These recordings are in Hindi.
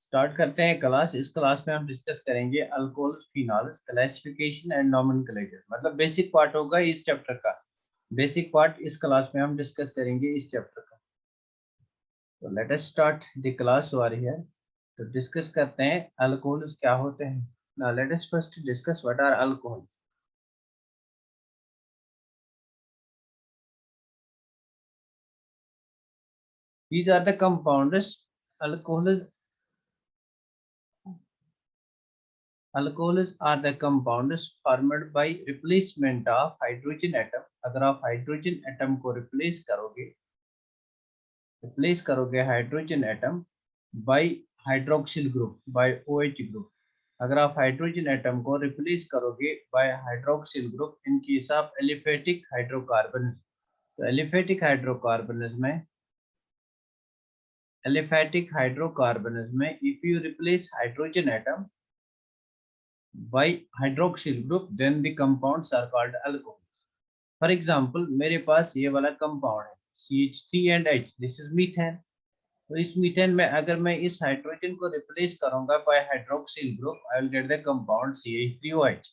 स्टार्ट करते हैं क्लास। इस क्लास में हम डिस्कस करेंगे alcohols, phenols, classification and nomenclature. मतलब बेसिक पार्ट होगा इस चैप्टर का। बेसिक पार्ट इस क्लास में हम डिस्कस करेंगे इस चैप्टर का। तो let us start the class over here. तो डिस्कस करते हैं अल्कोहल्स क्या होते हैं। Now let us first discuss what are alcohol. These are the compounds. Alcohols Alcohols are the compounds formed by replacement of hydrogen atom. अगर आप हाइड्रोजन एटम को रिप्लेस करोगे hydrogen atom by hydroxyl group, by OH group. अगर आप हाइड्रोजन एटम को रिप्लेस करोगे by hydroxyl group in case of aliphatic hydrocarbon. तो एलिफेटिक हाइड्रोकार्बन में if you replace hydrogen atom by hydroxyl group then the compounds are called alcohols. For example, मेरे पास ये वाला कंपाउंड है CH3 and H, this is methane. तो इस मीथेन में अगर मैं इस हाइड्रोजन को रिप्लेस करूंगा by hydroxyl group I will get the compound CH3OH।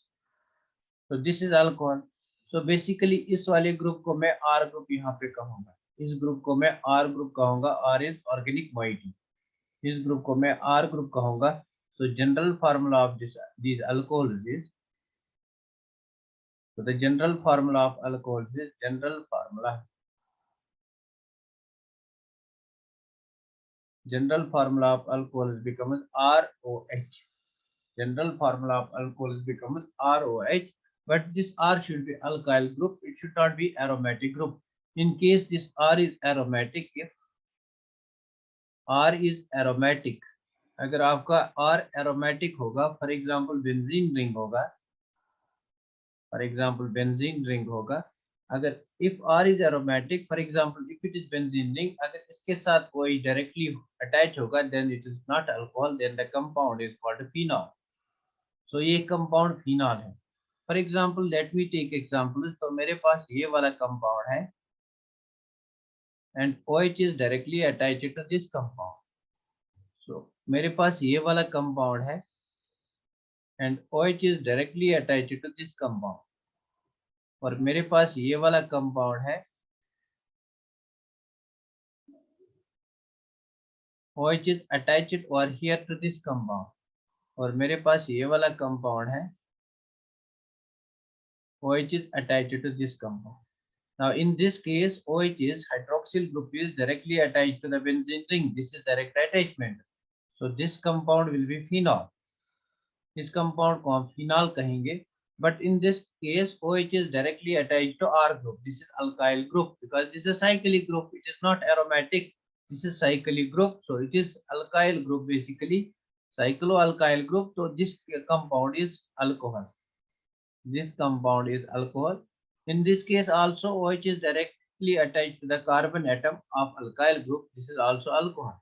तो this is alcohol. So basically इस वाले ग्रुप को मैं R ग्रुप यहाँ पे कहूंगा। इस ग्रुप को मैं R ग्रुप कहूंगा। R is organic moiety. इस ग्रुप को मैं R ग्रुप कहूंगा। So general formula of these alcohols is So the general formula of alcohol is general formula of alcohol becomes ROH. General formula of alcohol becomes ROH, but this R should be alkyl group. It should not be aromatic group. In case this R is aromatic, if R is aromatic, अगर आपका R aromatic होगा, for example benzene ring होगा, अगर if R is aromatic, for example if it is benzene ring, अगर इसके साथ कोई directly attach होगा then it is not alcohol, then the compound is called phenol. So ये compound phenol है। For example let me take examples। तो मेरे पास ये वाला compound है and OH is directly attached to this compound। So मेरे पास ये वाला compound है and OH is directly attached to this compound। और मेरे पास ये वाला compound है OH is attached over here to this compound। और मेरे पास ये वाला compound है OH is attached to this compound। Now in this case OH is hydroxyl group is directly attached to the benzene ring। This is direct attachment। So this compound will be phenol। इस compound को हम phenol कहेंगे। But in this case OH is directly attached to R group। This is alkyl group because this is a cyclic group. It is not aromatic। This is cyclic group, so it is alkyl group basically, cycloalkyl group. So this compound is alcohol। This compound is alcohol। In this case also OH is directly attached to the carbon atom of alkyl group। This is also alcohol।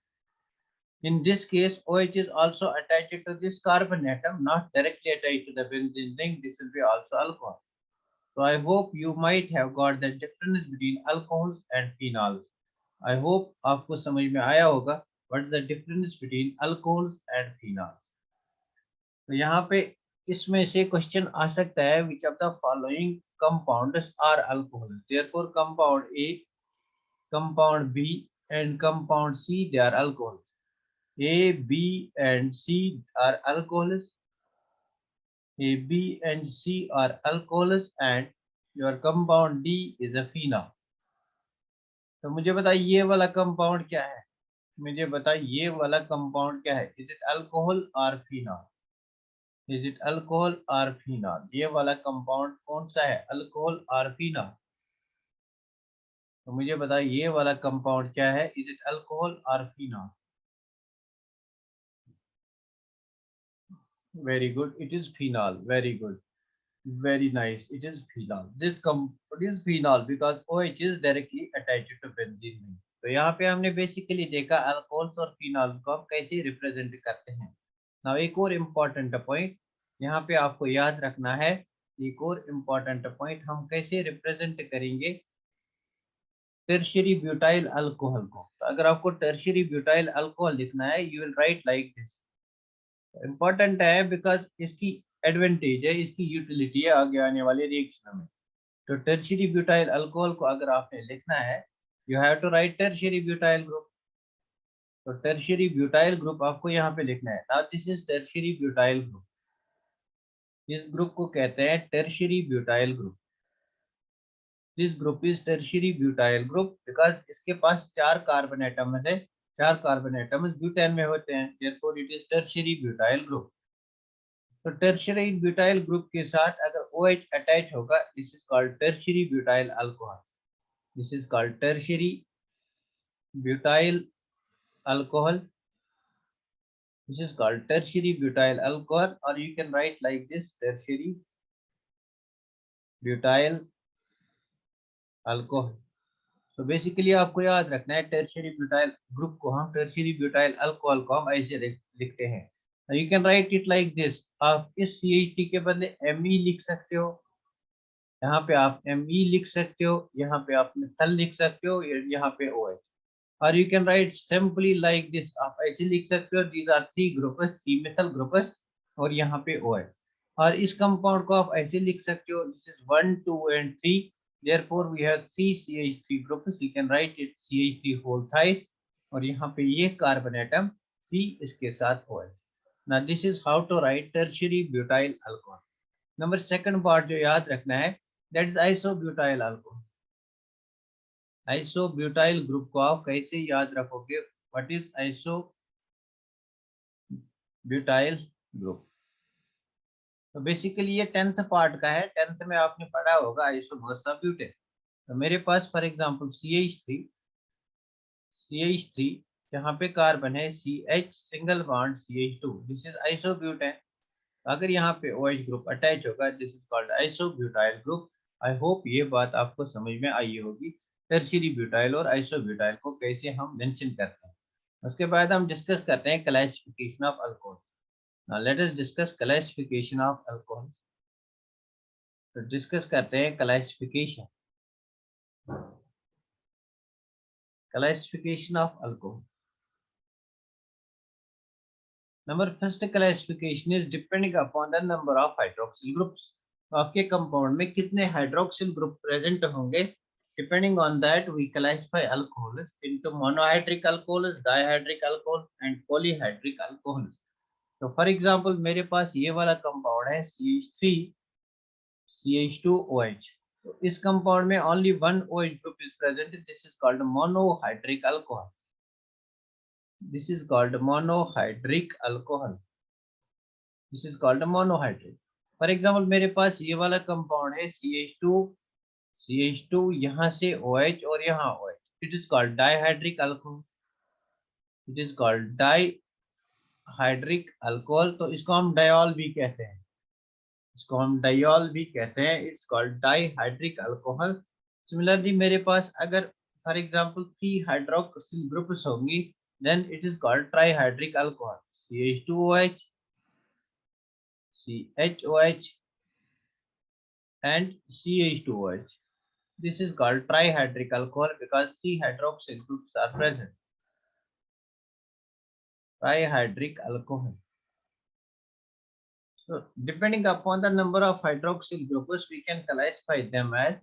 In this case OH is also attached to this carbon atom, not directly attached to the benzene ring। This will be also alcohol। So I hope you might have got the difference between alcohols and phenols। I hope आपको समझ में आया होगा what is the difference between alcohols and phenols। तो यहाँ पे इसमें से क्वेश्चन आ सकता है which of the following compounds are alcohols। Therefore compound A, compound B and compound C they are alcohols। A, B and C are alcohols। A, B and C are alcohols and your compound D is a phenol। तो मुझे बताइए ये वाला कंपाउंड क्या है। मुझे बताइए ये वाला कंपाउंड क्या है। इज इट अल्कोहल और फिनॉल? इज इट अल्कोहल और फिनॉल? ये वाला कंपाउंड कौन सा है, अल्कोहल और फिनॉल? तो मुझे बताइए ये वाला कंपाउंड क्या है, इज इट अल्कोहल और phenol? Very good, it is phenol. Very good, very nice, it is phenol। This is phenol because OH is directly attached to benzene ring। तो यहाँ पे हमने बेसिकली देखा अल्कोहल्स और फिनॉल्स को हम कैसे रिप्रेजेंट करते हैं। नाउ एक और इम्पोर्टेंट पॉइंट यहाँ पे आपको याद रखना है। एक और इम्पोर्टेंट पॉइंट हम कैसे रिप्रेजेंट करेंगे टर्शियरी ब्यूटाइल अल्कोहल को। तो अगर आपको टर्शियरी ब्यूटाइल अल्कोहल लिखना है, you will write like this. Important है बिकॉज इसकी एडवांटेज है, इसकी यूटिलिटी है आगे आने वाले रिएक्शन में। तो टर्शियरी ब्यूटाइल अल्कोहल को अगर आपने लिखना है, you have to write tertiary butyl group. तो टर्शियरी ब्यूटाइल ग्रुप आपको यहाँ पे लिखना है। Now this is tertiary butyl group. इस ग्रुप को कहते हैं tertiary butyl group. This group is tertiary butyl group because इसके पास 4 कार्बन एटम्स है। 4 कार्बन एटम्स ब्यूटेन में होते हैं, therefore it is tertiary butyl group. तो टर्शियरी ब्यूटाइल ग्रुप के साथ अगर OH अटैच होगा, this is called tertiary butyl alcohol. This is called tertiary butyl alcohol. This is called tertiary butyl alcohol, or you can write like this: tertiary butyl alcohol. So basically आपको याद रखना है tertiary butyl group को हम tertiary butyl alcohol को हम ऐसे लिखते हैं। You can write it like this. आप इस CH3 के बदले Me लिख सकते हो, यहाँ पे आप Me लिख सकते हो, यहाँ पे आप मिथल लिख सकते हो, यहाँ पे OH। और you can right simply like this, आप ऐसे लिख सकते हो these are 3 groups, 3 methyl groups, और यहाँ पे OH। और इस कंपाउंड को आप ऐसे लिख सकते हो, this is 1 2 and 3, therefore we have 3 CH3 groups, you can write it CH3 whole thrice, और यहाँ पे ये कार्बन एटम C इसके साथ OH। now this is how to write tertiary butyl alcohol। Number second part जो याद रखना है, that is isobutyl alcohol। Isobutyl group को आप कैसे याद रखोगे? What is isobutyl group? तो बेसिकली ये 10th पार्ट का है, 10th में आपने पढ़ा होगा आइसोमर्स ऑफ ब्यूटेन। तो मेरे पास फॉर एग्जांपल CH3 यहाँ पे कार्बन है CH single bond CH2, this is isobutane. अगर यहाँ पे OH ग्रुप अटैच होगा, this is called isobutyl group. I hope ये बात आपको समझ में आई होगी, टर्शियरी ब्यूटाइल और आइसोब्यूटाइल को कैसे हम मेंशन करते हैं। उसके बाद हम डिस्कस करते हैं classification of alcohol. Now let us discuss classification of alcohol. तो डिस्कस करते हैं classification of alcohol. Number first classification is depending upon the number of hydroxyl groups. तो आपके कंपाउंड में कितने हाइड्रोक्सिल ग्रुप प्रेजेंट होंगे, depending on that we classify alcohols into monohydric alcohols, dihydric alcohols and polyhydric alcohols। तो फॉर एग्जांपल मेरे पास ये वाला कंपाउंड है CH3 CH2OH। तो इस कंपाउंड में only one OH group is present, this is called monohydric alcohol. This is called monohydric alcohol. This is called monohydric. For example मेरे पास ये वाला कंपाउंड है CH2 यहाँ से OH और यहाँ OH, it is called dihydric alcohol. It is called dihydric alcohol. तो इसको हम डायोल भी कहते हैं, इसको हम डायोल भी कहते हैं, it's called dihydric alcohol. Similarly मेरे पास अगर फॉर एग्जांपल 3 हाइड्रोक्सिल ग्रुप्स होंगी, then it is called trihydric alcohol. CH2OH, CHOH and CH2OH। This is called trihydric alcohol because 3 hydroxyl groups are present. Trihydric alcohol. So depending upon the number of hydroxyl groups, we can classify them as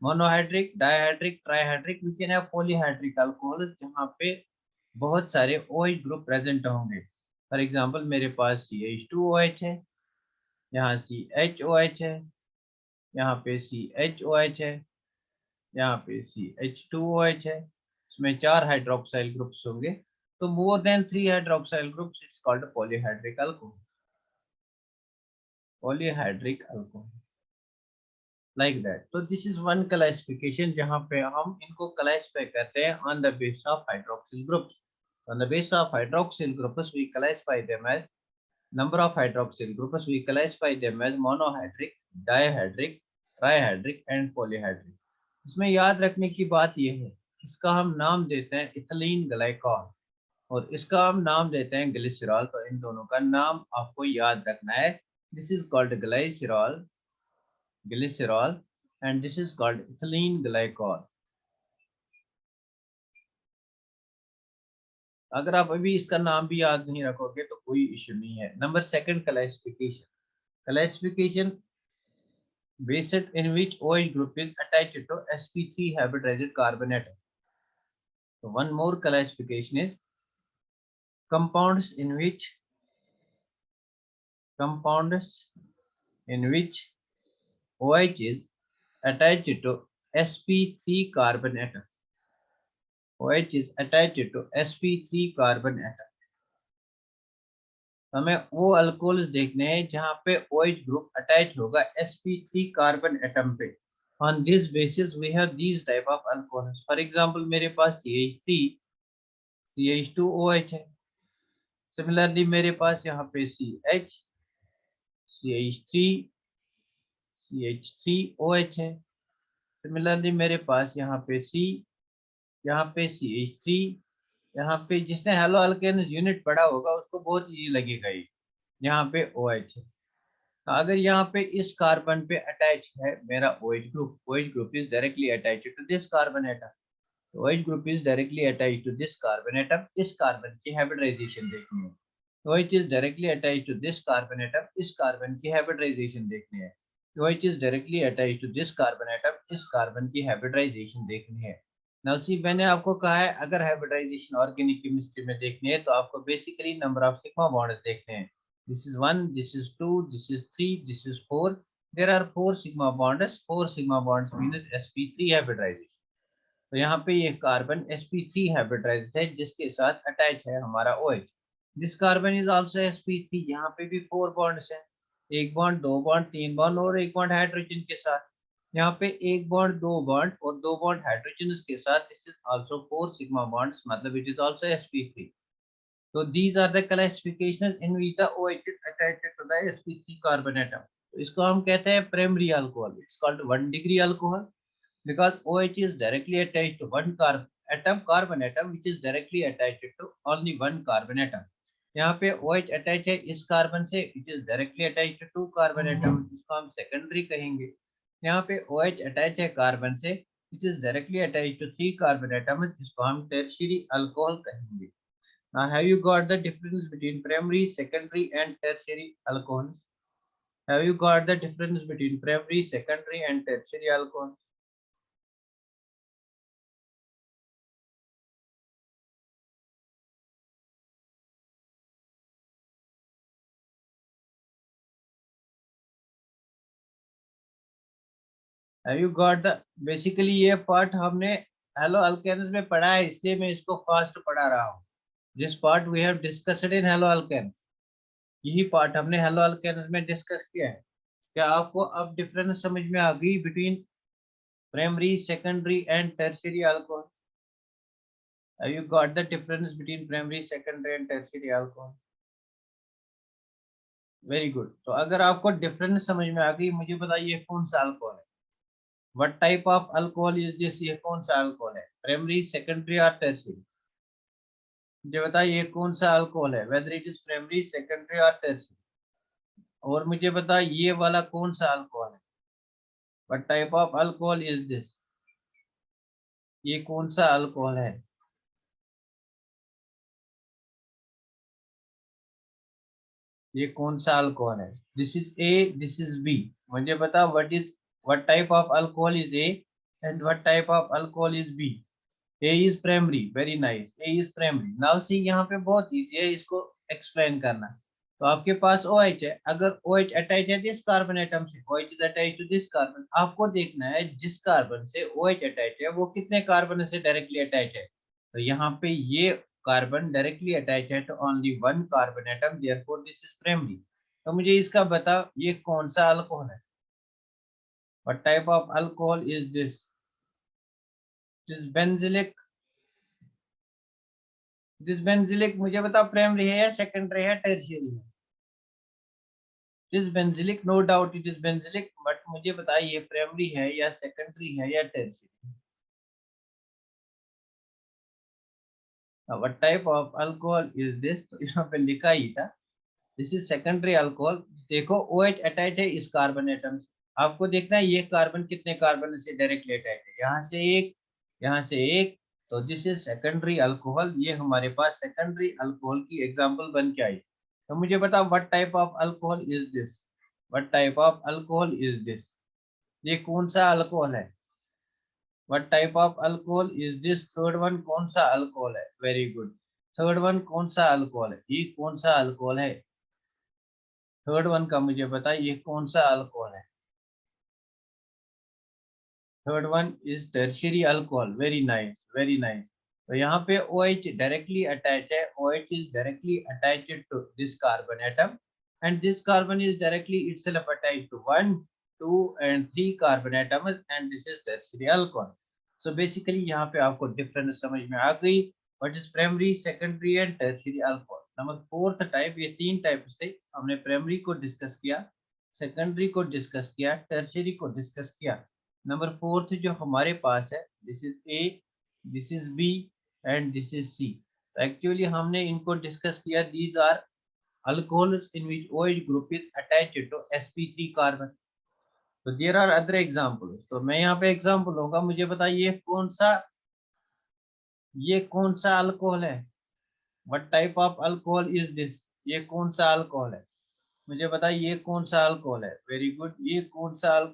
monohydric, dihydric, trihydric। We can have polyhydric alcohol जहाँ पे बहुत सारे OH ग्रुप प्रेजेंट होंगे। फॉर एग्जांपल मेरे पास CH2OH है, यहाँ CHOH है, यहाँ पे CHOH है, यहाँ पे CH2OH है। इसमें 4 हाइड्रोक्साइल ग्रुप्स होंगे। तो more than 3 hydroxyl groups, it's called polyhydric alcohol. Polyhydric alcohol like that. तो दिस इज वन क्लासिफिकेशन जहाँ पे हम इनको क्लासिफाई करते हैं on the base of hydroxyl groups. On the base of hydroxyl groups we classify them as number of hydroxyl groups, we classify them as monohydric, dihydric, trihydric and polyhydric। इसमें याद रखने की बात यह है, इसका हम नाम देते हैं इथिलीन ग्लाइकॉल और इसका हम नाम देते हैं ग्लिसरॉल। तो इन दोनों का नाम आपको याद रखना है। This is called glycerol and this is called ethylene glycol. अगर आप अभी इसका नाम भी याद नहीं रखोगे तो कोई इश्यू नहीं है। Number second, classification. Classification based in which OH group is attached to sp3 hybridized carbon atom. So one more classification is compounds in which OH is attached to sp3 carbon atom. OH is attached to sp3 carbon atom. हमें वो अल्कोहल्स देखने हैं जहां पे OH ग्रुप अटैच होगा sp3 कार्बन एटम पे। On this basis we have these type of alcohols. For example, मेरे पास CH3 CH2OH है। Similarly मेरे पास यहाँ पे CH CH3 CH3OH है। Similarly मेरे पास यहाँ पे C, यहाँ पे CH3, यहाँ पे जिसने हेलो अल्केन यूनिट पढ़ा होगा उसको बहुत इजी लगेगा ये। यहाँ पे OH है। अगर यहाँ पे इस कार्बन पे अटैच है मेरा OH group is directly attached to this carbon atom. OH group is directly attached to this carbon atom. इस कार्बन की हाइब्रिडाइजेशन देखनी है। OH is directly attached to this carbon atom. इस कार्बन की हाइब्रिडाइजेशन देखनी है। OH is directly attached to this carbon atom. इस कार्बन की हाइब्रिडाइजेशन देखनी है। नाउ सी, मैंने आपको कहा है अगर हाइब्रिडाइजेशन ऑर्गेनिक केमिस्ट्री में देखनी है तो आपको basically number of sigma bonds देखने हैं। This is 1, this is 2, this is 3, this is 4. There are 4 sigma bonds. 4 sigma bonds means sp3 hybridization. तो यहाँ पे ये कार्बन sp3 हाइब्रिडाइज्ड है जिसके साथ अटैच है हमारा OH। This carbon is also sp3। यहाँ पे भी 4 बॉन्ड्स हैं, एक बॉन्ड, दो बॉन्ड, तीन बॉन्ड और एक बॉन्ड हाइड्रोजन के साथ। यहाँ पे एक बॉन्ड, दो बॉन्ड और दो बॉन्ड हाइड्रोजन के साथ। This is also 4 sigma bonds, मतलब it is also sp3। So these are the classifications in which the OH is attached to the sp3 carbon atom. तो इसको हम कहते हैं primary alcohol. It's called 1-degree alcohol because OH is directly attached to one carbon atom which is directly attached to only one carbon atom. यहाँ पे OH attach है इस कार्बन से, which is directly attached to 2 carbon atom, इसको हम secondary कहेंगे। यहाँ पे OH attach है कार्बन से, which is directly attached to 3 carbon atoms, इसको हम tertiary alcohol कहेंगे। Now, have you got the difference between primary, secondary, and tertiary alcohols? Have you got the difference between primary, secondary, and tertiary alcohols? Have you got the basically ये पार्ट हमने हेलो अल्केन्स में पढ़ा है, इसलिए मैं इसको फास्ट पढ़ा रहा हूँ। जिस part we have discussed in halo alkanes, यही पार्ट हमने हेलो अल्केन्स में डिस्कस किया है। क्या आपको अब डिफरेंस समझ में आ गई between primary, secondary and tertiary alcohol? Have you got the difference between primary, secondary, and tertiary alcohol? Very good. तो अगर आपको डिफरेंस समझ में आ गई, मुझे बताइए कौन सा अल्कोहल है? What type of alcohol is this? ये कौन सा अल्कोहल है? प्राइमरी, सेकेंडरी और टर्शियरी? मुझे बताइए कौन सा अल्कोहल है, whether it is primary, secondary और टर्शियरी। और मुझे बता ये वाला कौन सा अल्कोहल है? What type of alcohol is this? ये कौन सा अल्कोहल है? ये कौन सा अल्कोहल है? This is A, this is B. मुझे बता what type of alcohol is A and what type of alcohol is B? A is primary, very nice. A is primary. Now see, यहाँ पे बहुत easy है इसको एक्सप्लेन करना। तो आपके पास OH है, अगर OH अटैच है दिस कार्बन एटम से, OH is attached to this carbon, आपको देखना है जिस कार्बन से OH अटैच है वो कितने कार्बन से डायरेक्टली अटैच है। तो यहाँ पे ये कार्बन डायरेक्टली अटैच है तो only one carbon atom, therefore this is primary. तो मुझे इसका बता ये कौन सा अल्कोहल है? What type of alcohol is this? This benzylic. This benzylic मुझे बता प्राइमरी है या सेकेंडरी है, टर्शियरी है? This benzylic, no doubt it is benzylic, but मुझे बता ये प्राइमरी है या सेकेंडरी है या tertiary? What type of alcohol is this? तो इसमें पे लिखा ही था दिस इज सेकेंडरी अल्कोहल। देखो OH अटैच है इस कार्बन एटम से, आपको देखना है ये कार्बन कितने कार्बन से डायरेक्टली अटैच है। यहाँ से एक, यहाँ से एक, तो दिस इज सेकेंडरी अल्कोहल। ये हमारे पास सेकेंडरी अल्कोहल की एग्जांपल बन के आई। तो मुझे बताओ what type of alcohol is this, what type of alcohol is this, ये कौन सा अल्कोहल है? What type of alcohol is this? Third one कौन सा अल्कोहल है? Very good. थर्ड वन कौन सा अल्कोहल है? ये कौन सा अल्कोहल है? थर्ड वन का मुझे बताइए, ये कौन सा अल्कोहल है? Third one is tertiary alcohol. Very nice, very nice. तो यहाँ पे OH डायरेक्टली अटैच है, OH is directly attached to this carbon atom and this carbon is directly itself attached to 1, 2 and 3 carbon atoms and this is tertiary alcohol. So basically यहाँ पे आपको डिफरेंस समझ में आ गई, what is primary, secondary and tertiary alcohol. Number fourth type, ये तीन टाइप्स थे, हमने प्राइमरी को डिस्कस किया, सेकेंडरी को डिस्कस किया, टर्शियरी को डिस्कस किया। नंबर फोर्थ जो हमारे पास है, this is A, this is B and this is C. तो एक्चुअली हमने इनको डिस्कस किया, these are alcohols in which OH group is attached to sp3 carbon. तो देयर आर अदर एग्जांपल्स। तो मैं यहाँ पे एग्जांपल होगा, मुझे बताइए ये कौन सा अल्कोहल है? What type of alcohol is this? ये कौन सा अल्कोहल है? मुझे बताइए ये कौन सा अल्कोहल है? Very good. ये कौन सा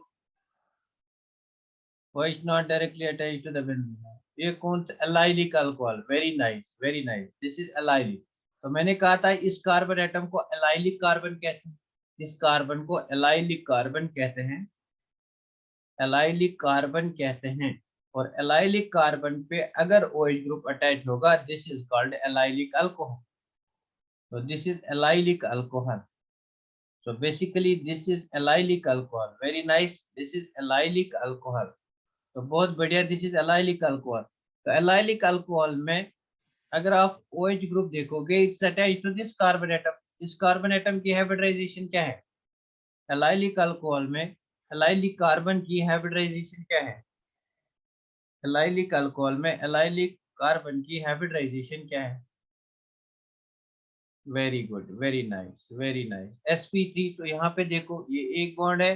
Why is not directly attached to the benzene? ये कौन सा allylic alcohol? Very nice, very nice, this is allylic. तो मैंने कहा था इस कार्बन एटम को एलाइलिक कार्बन कहते हैं, इस कार्बन को एलाइलिक कार्बन कहते हैं, एलाइलिक कार्बन कहते हैं। और एलाइलिक कार्बन पे अगर OH ग्रुप अटैच होगा, this is called allylic alcohol. तो this is allylic alcohol. So basically this is allylic alcohol. Very nice. This is allylic alcohol. तो बहुत बढ़िया, दिस इज एलाइलिक अल्कोहल। तो एलाइलिक अल्कोहल में अगर आप OH ग्रुप देखोगे, it's attached to this carbon atom. इस कार्बन एटम की हाइब्रिडाइजेशन क्या है? एलाइलिक अल्कोहल में एलाइलिक कार्बन की हाइब्रिडाइजेशन क्या है? एलाइलिक अल्कोहल में एलाइलिक कार्बन की हाइब्रिडाइजेशन क्या है? Very good, very nice, very nice. sp3। तो यहाँ पे देखो, ये एक बॉन्ड है,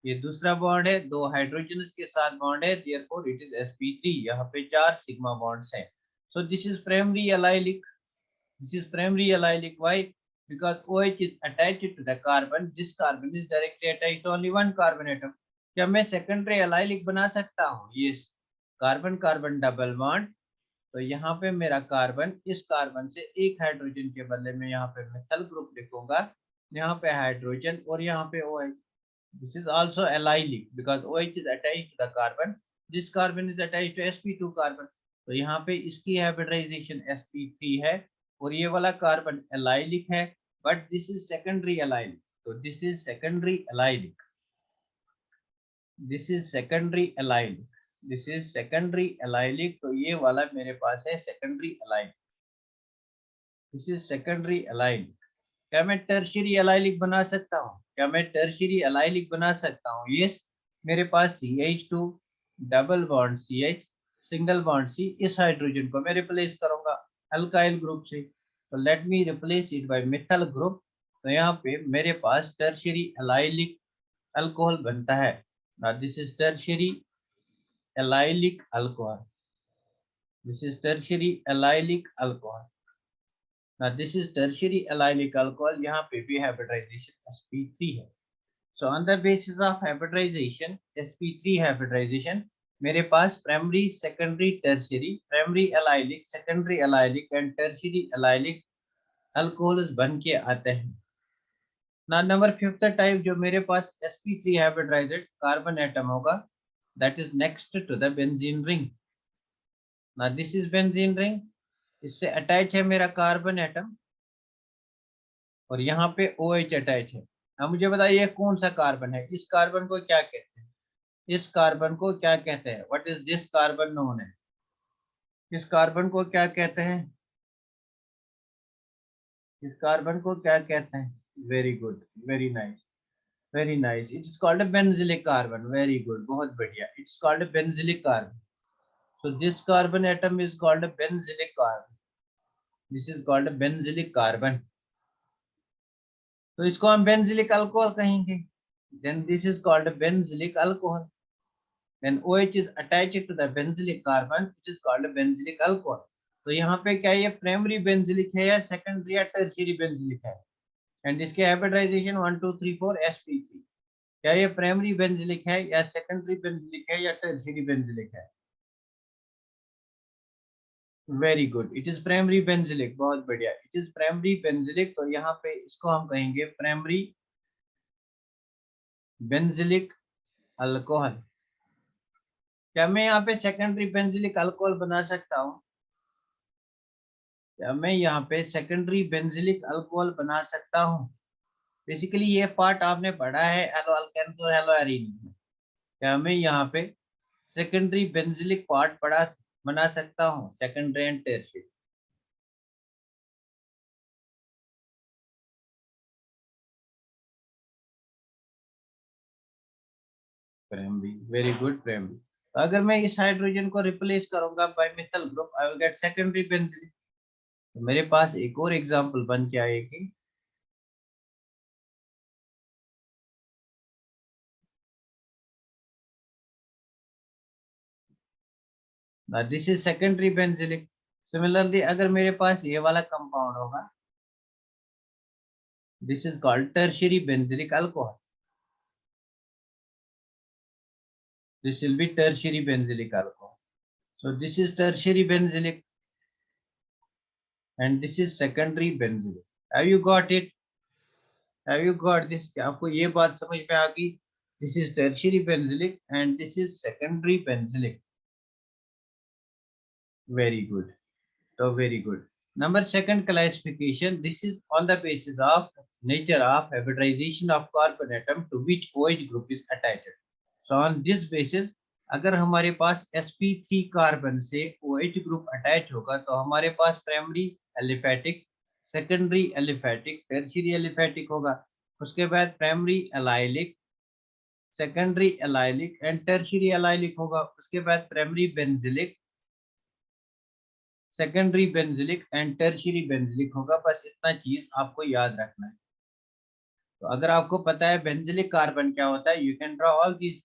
ये दूसरा बॉन्ड है, दो हाइड्रोजन के साथ बॉन्ड है, देयरफॉर इट इज sp3। यहाँ पे 4 सिग्मा बॉन्ड्स हैं। सो this is primary allylic, this is primary allylic. Why? Because OH is attached to the carbon, this carbon is directly attached to only one carbon atom। क्या मैं सेकेंडरी एलाइलिक बना सकता हूँ? Yes. Carbon carbon double bond. तो यहाँ पे मेरा कार्बन, इस कार्बन से एक हाइड्रोजन के बदले में यहाँ पे मेथल ग्रुप लिखूंगा, यहाँ पे हाइड्रोजन और यहाँ पे OH। This is also allylic because OH is attached to the carbon, this carbon is attached to sp2 carbon. तो यहाँ पे इसकी हाइब्रिडाइजेशन sp3 है और ये वाला कार्बन एलाइलिक है, but this is secondary allylic. तो this is secondary allylic, this is secondary allylic, this is secondary allylic. तो ये वाला मेरे पास है secondary allylic, this is secondary allylic. क्या मैं टर्शियरी एलाइलिक बना सकता हूँ? क्या मैं टर्शियरी एलाइलिक बना सकता हूँ? यस। मेरे पास CH2 double bond CH single bond C, इस हाइड्रोजन को मैं रिप्लेस करूंगा अल्काइल ग्रुप से। तो let me replace it by methyl group. तो यहाँ पे मेरे पास टर्शियरी एलाइलिक अल्कोहल बनता है। Now this is tertiary allylic alcohol, this is tertiary allylic alcohol. Now this is tertiary allylic alcohol, यहाँ पे भी hybridization sp3 है। So on the basis of hybridization, sp3 hybridization, मेरे पास primary, secondary, tertiary, primary allylic, secondary allylic and tertiary allylic alcohols बन के आते हैं। Now number fifth type जो मेरे पास sp3 hybridized carbon atom होगा, that is next to the benzene ring। Now this is benzene ring, इससे अटैच है मेरा कार्बन एटम और यहाँ पे OH अटैच है। अब मुझे बताइए कौन सा कार्बन है? इस कार्बन को क्या कहते हैं? इस कार्बन को क्या कहते हैं? What is this carbon known है? इस कार्बन को क्या कहते हैं? इस कार्बन को क्या कहते हैं? Very good, very nice, very nice. It is called benzylic carbon. Very good, बहुत बढ़िया। It's called benzylic carbon. So this carbon atom is called benzylic carbon, this is called benzylic carbon. तो इसको हम बेंजिलिक अल्कोहल कहेंगे। Then this is called benzylic alcohol. When OH is attached to the benzylic carbon, it is called a benzylic alcohol. तो यहाँ पे क्या ये प्राइमरी बेंजिलिक है या सेकेंडरी या टर्शियरी बेंजिलिक है? एंड इसके हाइब्रिडाइजेशन 1 2 3 4 sp3. क्या ये प्राइमरी बेंजिलिक है या सेकेंडरी बेंजिलिक है या टर्शियरी बेंजिलिक है? Very good, it is primary benzylic. बहुत बढ़िया, इट इज प्राइमरी बेंजिलिक. तो यहाँ पे इसको हम कहेंगे प्राइमरी बेंजिलिक अल्कोहल. क्या मैं यहाँ पे सेकेंडरी बेंजिलिक अल्कोहल बना सकता हूँ? क्या मैं यहाँ पे सेकेंडरी बेंजिलिक अल्कोहल बना सकता हूँ? बेसिकली ये पार्ट आपने पढ़ा है एलो अल्केन्स और एलो एरीन में. क्या मैं यहाँ पे सेकेंडरी बेंजिलिक पार्ट बना सकता हूँ? Secondary and tertiary. Primary, very good, primary. तो अगर मैं इस हाइड्रोजन को रिप्लेस करूंगा by methyl group, I will get secondary benzene. तो मेरे पास एक और एग्जांपल बन के आएगी. This is secondary benzylic. Similarly अगर मेरे पास ये वाला कंपाउंड होगा, this is called tertiary benzylic alcohol. This will be tertiary benzylic alcohol. So this is tertiary benzylic and this is secondary benzylic. Have you got it? Have you got this? क्या आपको ये बात समझ में आ गई? This is tertiary benzylic and this is secondary benzylic. Very good. So very good. Number second classification. This is on the basis of nature of hybridization of carbon atom to which OH group is attached. So on this basis, अगर हमारे पास sp3 कार्बन से OH ग्रुप अटैच होगा तो हमारे पास primary aliphatic, secondary aliphatic, tertiary aliphatic होगा. उसके बाद primary allylic, secondary allylic and tertiary allylic होगा. उसके बाद primary benzylic, secondary benzylic and tertiary benzylic होगा. बस इतना चीज आपको याद रखना है. तो अगर आपको पता है बेंजिलिक कार्बन क्या होता है, you can draw all these.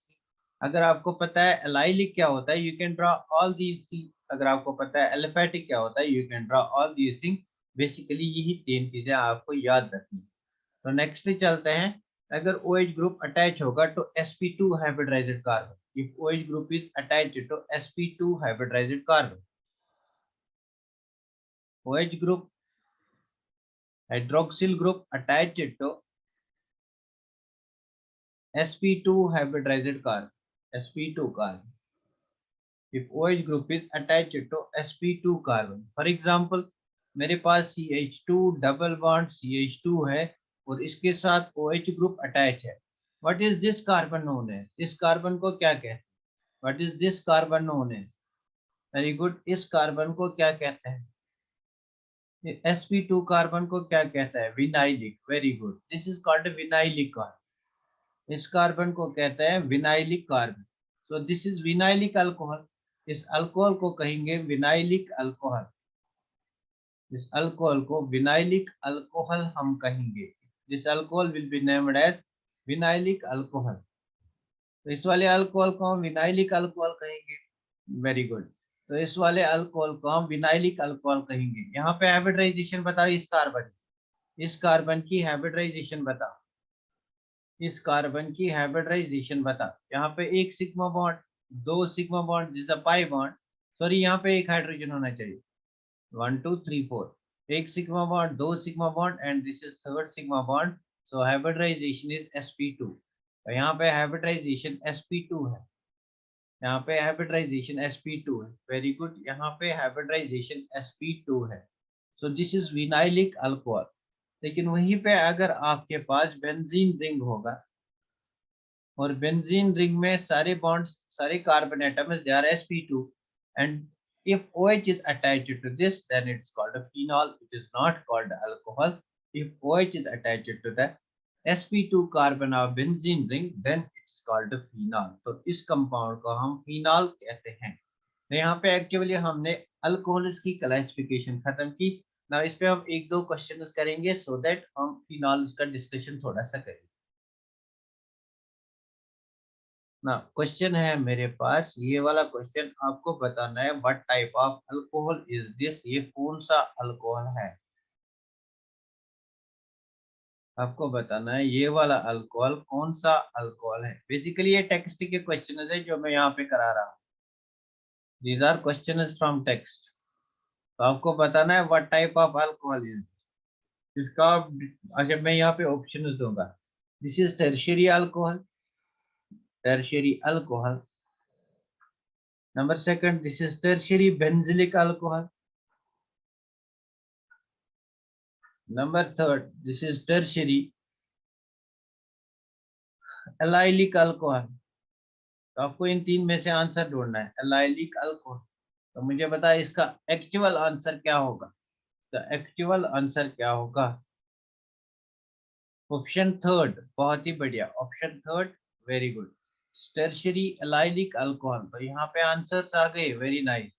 अगर आपको पता है एलाइलिक क्या होता है, you can draw all these thing. अगर आपको पता है एलिफेटिक क्या होता है, you can draw all these thing. Basically यही तीन चीजें आपको याद रखनी. तो नेक्स्ट चलते हैं. अगर OH ग्रुप अटैच होगा तो sp2 hybridised carbon. If OH group is attached to sp2 hybridised carbon, OH group, hydroxyl group attached to sp2 hybridized carbon, sp2 carbon. If OH group is attached to sp2 carbon, for example, मेरे पास CH2 डबल बॉन्ड CH2 है और इसके साथ OH ग्रुप अटैच है. What is this carbon known है? इस कार्बन को क्या कहते हैं? What is this carbon known है? वेरी गुड, इस कार्बन को क्या कहते हैं? sp2 कार्बन को क्या कहता है? Vinylic. Very good, this is called vinylic carbon. इस कार्बन को कहते हैं vinylic carbon. So this is vinylic alcohol. इस अल्कोहल को कहेंगे विनाइलिक अल्कोहल. इस अल्कोहल को विनाइलिक अल्कोहल हम कहेंगे. This alcohol will be named as vinylic alcohol. तो इस वाले अल्कोहल को हम विनाइलिक अल्कोहल कहेंगे. Very good. तो इस वाले अल्कोहल को हम विनाइलिक अल्कोहल कहेंगे. यहाँ पे हाइब्रिडाइजेशन बताओ इस कार्बन, इस कार्बन की हाइब्रिडाइजेशन बताओ. इस कार्बन की हाइब्रिडाइजेशन बता. यहाँ पे एक सिग्मा बॉन्ड, दो sigma bond, this is pi bond. Sorry, यहाँ पे एक हाइड्रोजन होना चाहिए. 1 2 3 4, एक सिग्मा बॉन्ड, दो sigma bond and this is third sigma bond. So hybridisation is sp2. तो यहाँ पे हाइब्रिडाइजेशन sp2 है. यहाँ पे हाइब्रिडाइजेशन sp2 है. वेरी गुड, यहाँ पे हाइब्रिडाइजेशन sp2 है. सो दिस इज विनाइलिक अल्कोहल. लेकिन वहीं पे अगर आपके पास बेंजीन रिंग होगा और बेंजीन रिंग में सारे बॉन्ड्स, सारे carbon atoms, they are sp2, and if OH is attached to this, then it's called a phenol. It is not called alcohol. If OH is attached to the sp2 carbon of benzene ring, then it's called a phenol. तो इस कंपाउंड को हम फिनॉल कहते हैं. तो यहाँ पे एक्चुअली हमने अल्कोहल्स की क्लासिफिकेशन खत्म की. ना इस पे हम एक दो क्वेश्चंस करेंगे सो दैट हम फिनॉल्स का डिस्कशन थोड़ा सा करें. ना क्वेश्चन है मेरे पास, ये वाला क्वेश्चन आपको बताना है what type of alcohol is this, ये कौन सा अल्कोहल है, आपको बताना है ये वाला अल्कोहल कौन सा अल्कोहल है। बेसिकली ये टेक्स्ट के क्वेश्चन है जो मैं यहाँ पे करा रहा हूँ, these are question from text. तो आपको बताना है what type of alcohol is, इसका अच्छा मैं यहाँ पे ऑप्शन दूंगा। This is tertiary alcohol, tertiary alcohol. Number second, this is tertiary benzylic alcohol. Number third, this is tertiary allylic alcohol. तो आपको इन तीन में से आंसर ढूंढना है, allylic alcohol। तो मुझे बता इसका एक्चुअल आंसर क्या होगा, तो एक्चुअल आंसर क्या होगा, ऑप्शन थर्ड, बहुत ही बढ़िया, option third, very good, tertiary allylic alcohol. तो यहाँ पे आंसर्स आ गए, very nice,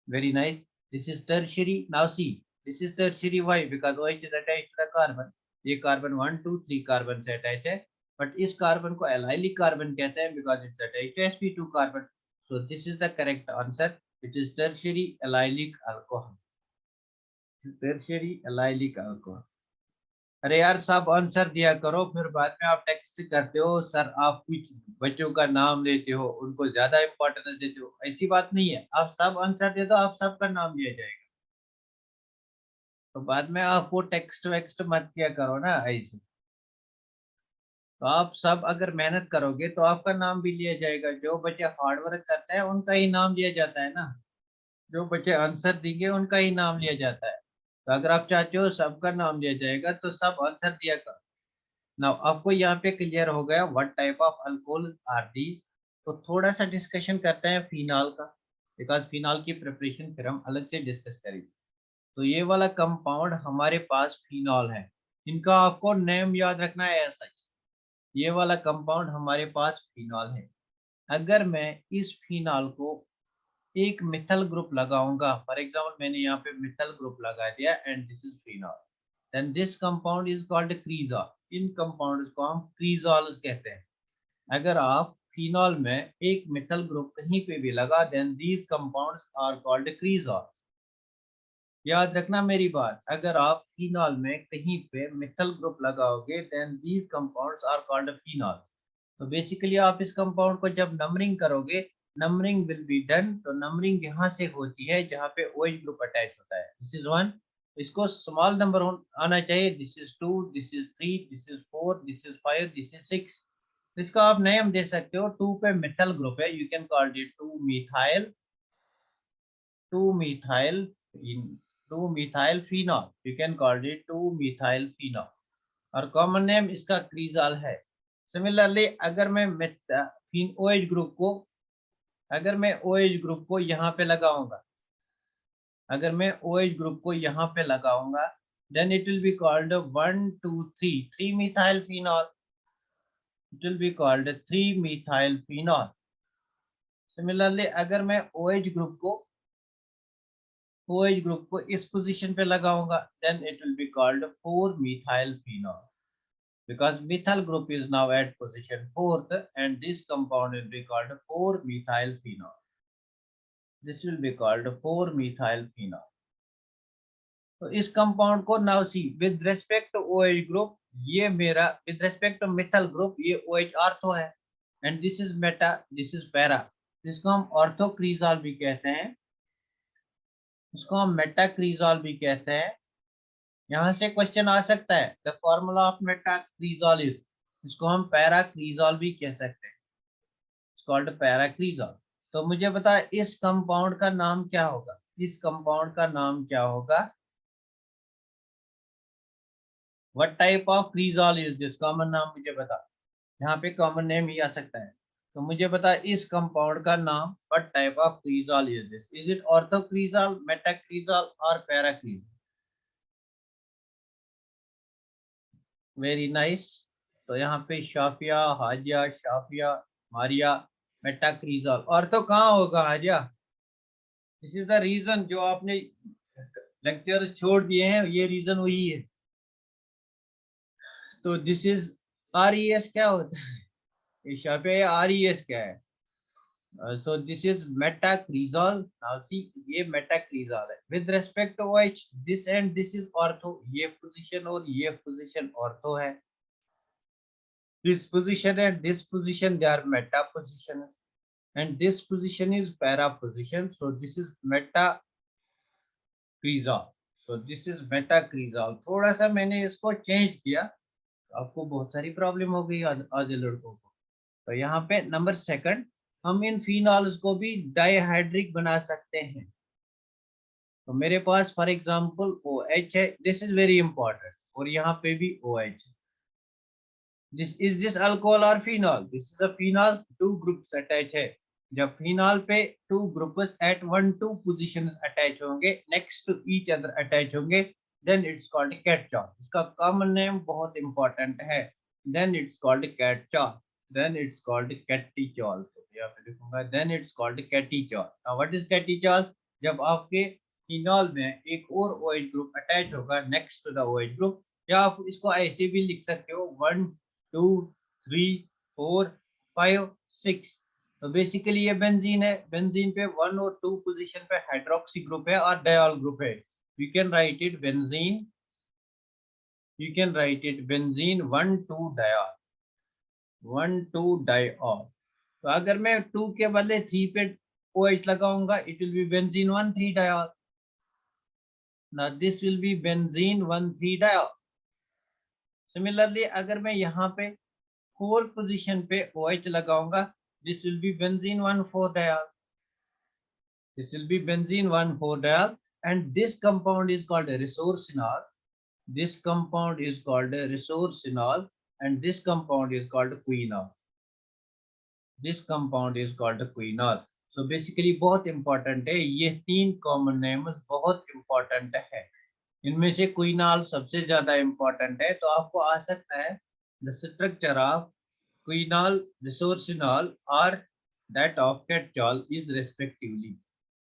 very nice. This is tertiary. Now see, this is tertiary. Why? Because OH is attached to the carbon. ये कार्बन 1 2 3 कार्बन से अटैच है, बट इस कार्बन को एलाइलिक कार्बन कहते हैं because it's attached to sp2 carbon. So this is the correct answer, it is tertiary allylic alcohol, tertiary allylic alcohol. अरे यार सब आंसर दिया करो, फिर बाद में आप टेक्स्ट करते हो सर, आप कुछ बच्चों का नाम लेते हो, उनको ज्यादा इंपॉर्टेंस देते हो, ऐसी बात नहीं है, आप सब आंसर दे दो, आप सबका नाम लिया जाएगा। तो बाद में आप वो टेक्स्ट वेक्स्ट मत किया करो ना ऐसे। तो आप सब अगर मेहनत करोगे तो आपका नाम भी लिया जाएगा, जो बच्चे हार्ड वर्क करते हैं उनका ही नाम लिया जाता है ना, जो बच्चे आंसर देंगे उनका ही नाम लिया जाता है। तो अगर आप चाहते हो सबका नाम लिया जाएगा तो सब आंसर दिया करो। नाउ आपको यहाँ पे क्लियर हो गया what type of alcohol are these. तो थोड़ा सा डिस्कशन करते हैं फिनॉल का, बिकॉज फिनॉल की प्रिपरेशन फिर हम अलग से डिस्कस करेंगे। तो ये वाला कंपाउंड हमारे पास फिनॉल है, इनका आपको नेम याद रखना है ऐसा। ये वाला कंपाउंड हमारे पास फिनॉल है। अगर मैं इस फिनॉल को एक मिथल ग्रुप लगाऊंगा, फॉर एग्जांपल मैंने यहाँ पे मिथल ग्रुप लगा दिया and this is phenol, then this compound is called cresol. इन कंपाउंड्स को हम क्रीजॉल्स कहते हैं। अगर आप फिनॉल में एक मिथल ग्रुप कहीं पे भी लगा, then these compounds are called cresol. याद रखना मेरी बात, अगर आप फिनॉल में कहीं पे मिथल ग्रुप लगाओगे then these compounds are called phenol. तो बेसिकली आप इस कंपाउंड को जब नंबरिंग करोगे, नंबरिंग विल बी डन, तो नंबरिंग यहाँ से होती है जहाँ पे OH ग्रुप अटैच होता है। दिस इज 1, इसको स्मॉल नंबर आना चाहिए, this is 2, this is 3, this is 4, this is 5, this is 6। इसका आप नेम दे सकते हो, 2 पे मिथल ग्रुप है, you can call it 2 in 2-methyl phenol, you can call it 2-methyl phenol, और कॉमन नेम इसका क्रीजॉल है। सिमिलरली अगर मैं OH ग्रुप को, अगर मैं OH ग्रुप को यहाँ पे लगाऊंगा, अगर मैं OH ग्रुप को यहाँ पे लगाऊंगा, then it will be called 1 2 3 3-methyl phenol, it will be called 3-methyl phenol। Similarly अगर मैं OH ग्रुप को इस पोजीशन पे लगाऊंगा, then it will be called 4-methyl phenol, because methyl group is now at position 4th and this compound will be called 4-methyl phenol. This will be called 4-methyl phenol. तो इस कंपाउंड को now see with respect to OH group, ये मेरा with respect to methyl group ये OH ऑर्थो है, and this is meta, this is para, इसको हम ऑर्थोक्रीजॉल भी कहते हैं, इसको हम मेटाक्रीजॉल भी कहते हैं। यहाँ से क्वेश्चन आ सकता है, द फॉर्मूला ऑफ मेटाक्रीजॉल इज, इसको हम पैराक्रीजॉल भी कह सकते हैं, इट्स कॉल्ड पैराक्रीजॉल। तो मुझे बता इस कंपाउंड का नाम क्या होगा, इस कंपाउंड का नाम क्या होगा, what type of cresol is this, common नाम मुझे बता, यहाँ पे कॉमन नेम ही आ सकता है। तो मुझे बता इस कंपाउंड का नाम, what type of cresol is this, is it orthocresol, metacresol और पैराक्रीजॉल। Very nice. तो यहाँ पे शाफिया, हाजिया, शाफिया, मारिया, मेटाक्रीजॉल, और तो कहाँ होगा हाजिया, दिस इज द रीजन जो आपने लेक्चर्स छोड़ दिए हैं, ये रीजन वही है। तो दिस इज RES क्या होता है, इस यहाँ पे RES क्या है? So this is metacresol. Now see, ये metacresol है. With respect to OH, this and this is ortho. ये position और ये position ortho है. This position and this position they are meta positions, and this position is para position. So this is metacresol. So this is metacresol. थोड़ा सा मैंने इसको change किया. आपको बहुत सारी प्रॉब्लम हो गई आधे लड़कों को. तो यहाँ पे नंबर सेकंड, हम इन फिनॉल्स को भी डाइहाइड्रिक बना सकते हैं. तो मेरे पास फॉर एग्जांपल OH है, दिस इज वेरी इंपॉर्टेंट, और यहाँ पे भी OH. दिस अल्कोहल और phenol, this is a phenol, two groups attach है. जब फिनॉल पे two groups at 1-2 positions attach होंगे, next to each other attach होंगे, देन इट्स कॉल्ड कैटचॉल. इसका कॉमन नेम बहुत इंपॉर्टेंट है. Then it's called catechol. Then it's called catechol. तो यहाँ पे लिखूंगा then it's called catechol. Now what is catechol? जब आपके फिनॉल में एक और OH ग्रुप अटैच होगा next to the OH group, या आप इसको ऐसे भी लिख सकते हो 1 2 3 4 5 6. तो बेसिकली ये बेंजीन है. बेंजीन पे 1 और 2 पोजीशन पे हाइड्रोक्सी ग्रुप है और डायॉल ग्रुप है. You can write it benzene. You can write it benzene 1 2 dial. 1 2 dial. तो अगर मैं 2 के बदले 3 पे OH लगाऊंगा, it will B benzene 1 3 dial. Now this will be benzene 1,3-diol. Similarly, अगर मैं यहाँ पे 4 पोजीशन पे OH लगाऊंगा, this will be benzene 1,4-diol. This will be benzene 1,4-diol, and this compound is called a resorcinol. This compound is called a resorcinol, and this compound is called quinol. This compound is called quinol. So basically बहुत important है. ये 3 common names बहुत important है. इनमें से क्विनॉल सबसे ज्यादा इंपॉर्टेंट है. तो आपको आ सकता है the structure of quinol, resorcinol और दैट ऑफ कैटचॉल इज रेस्पेक्टिवली.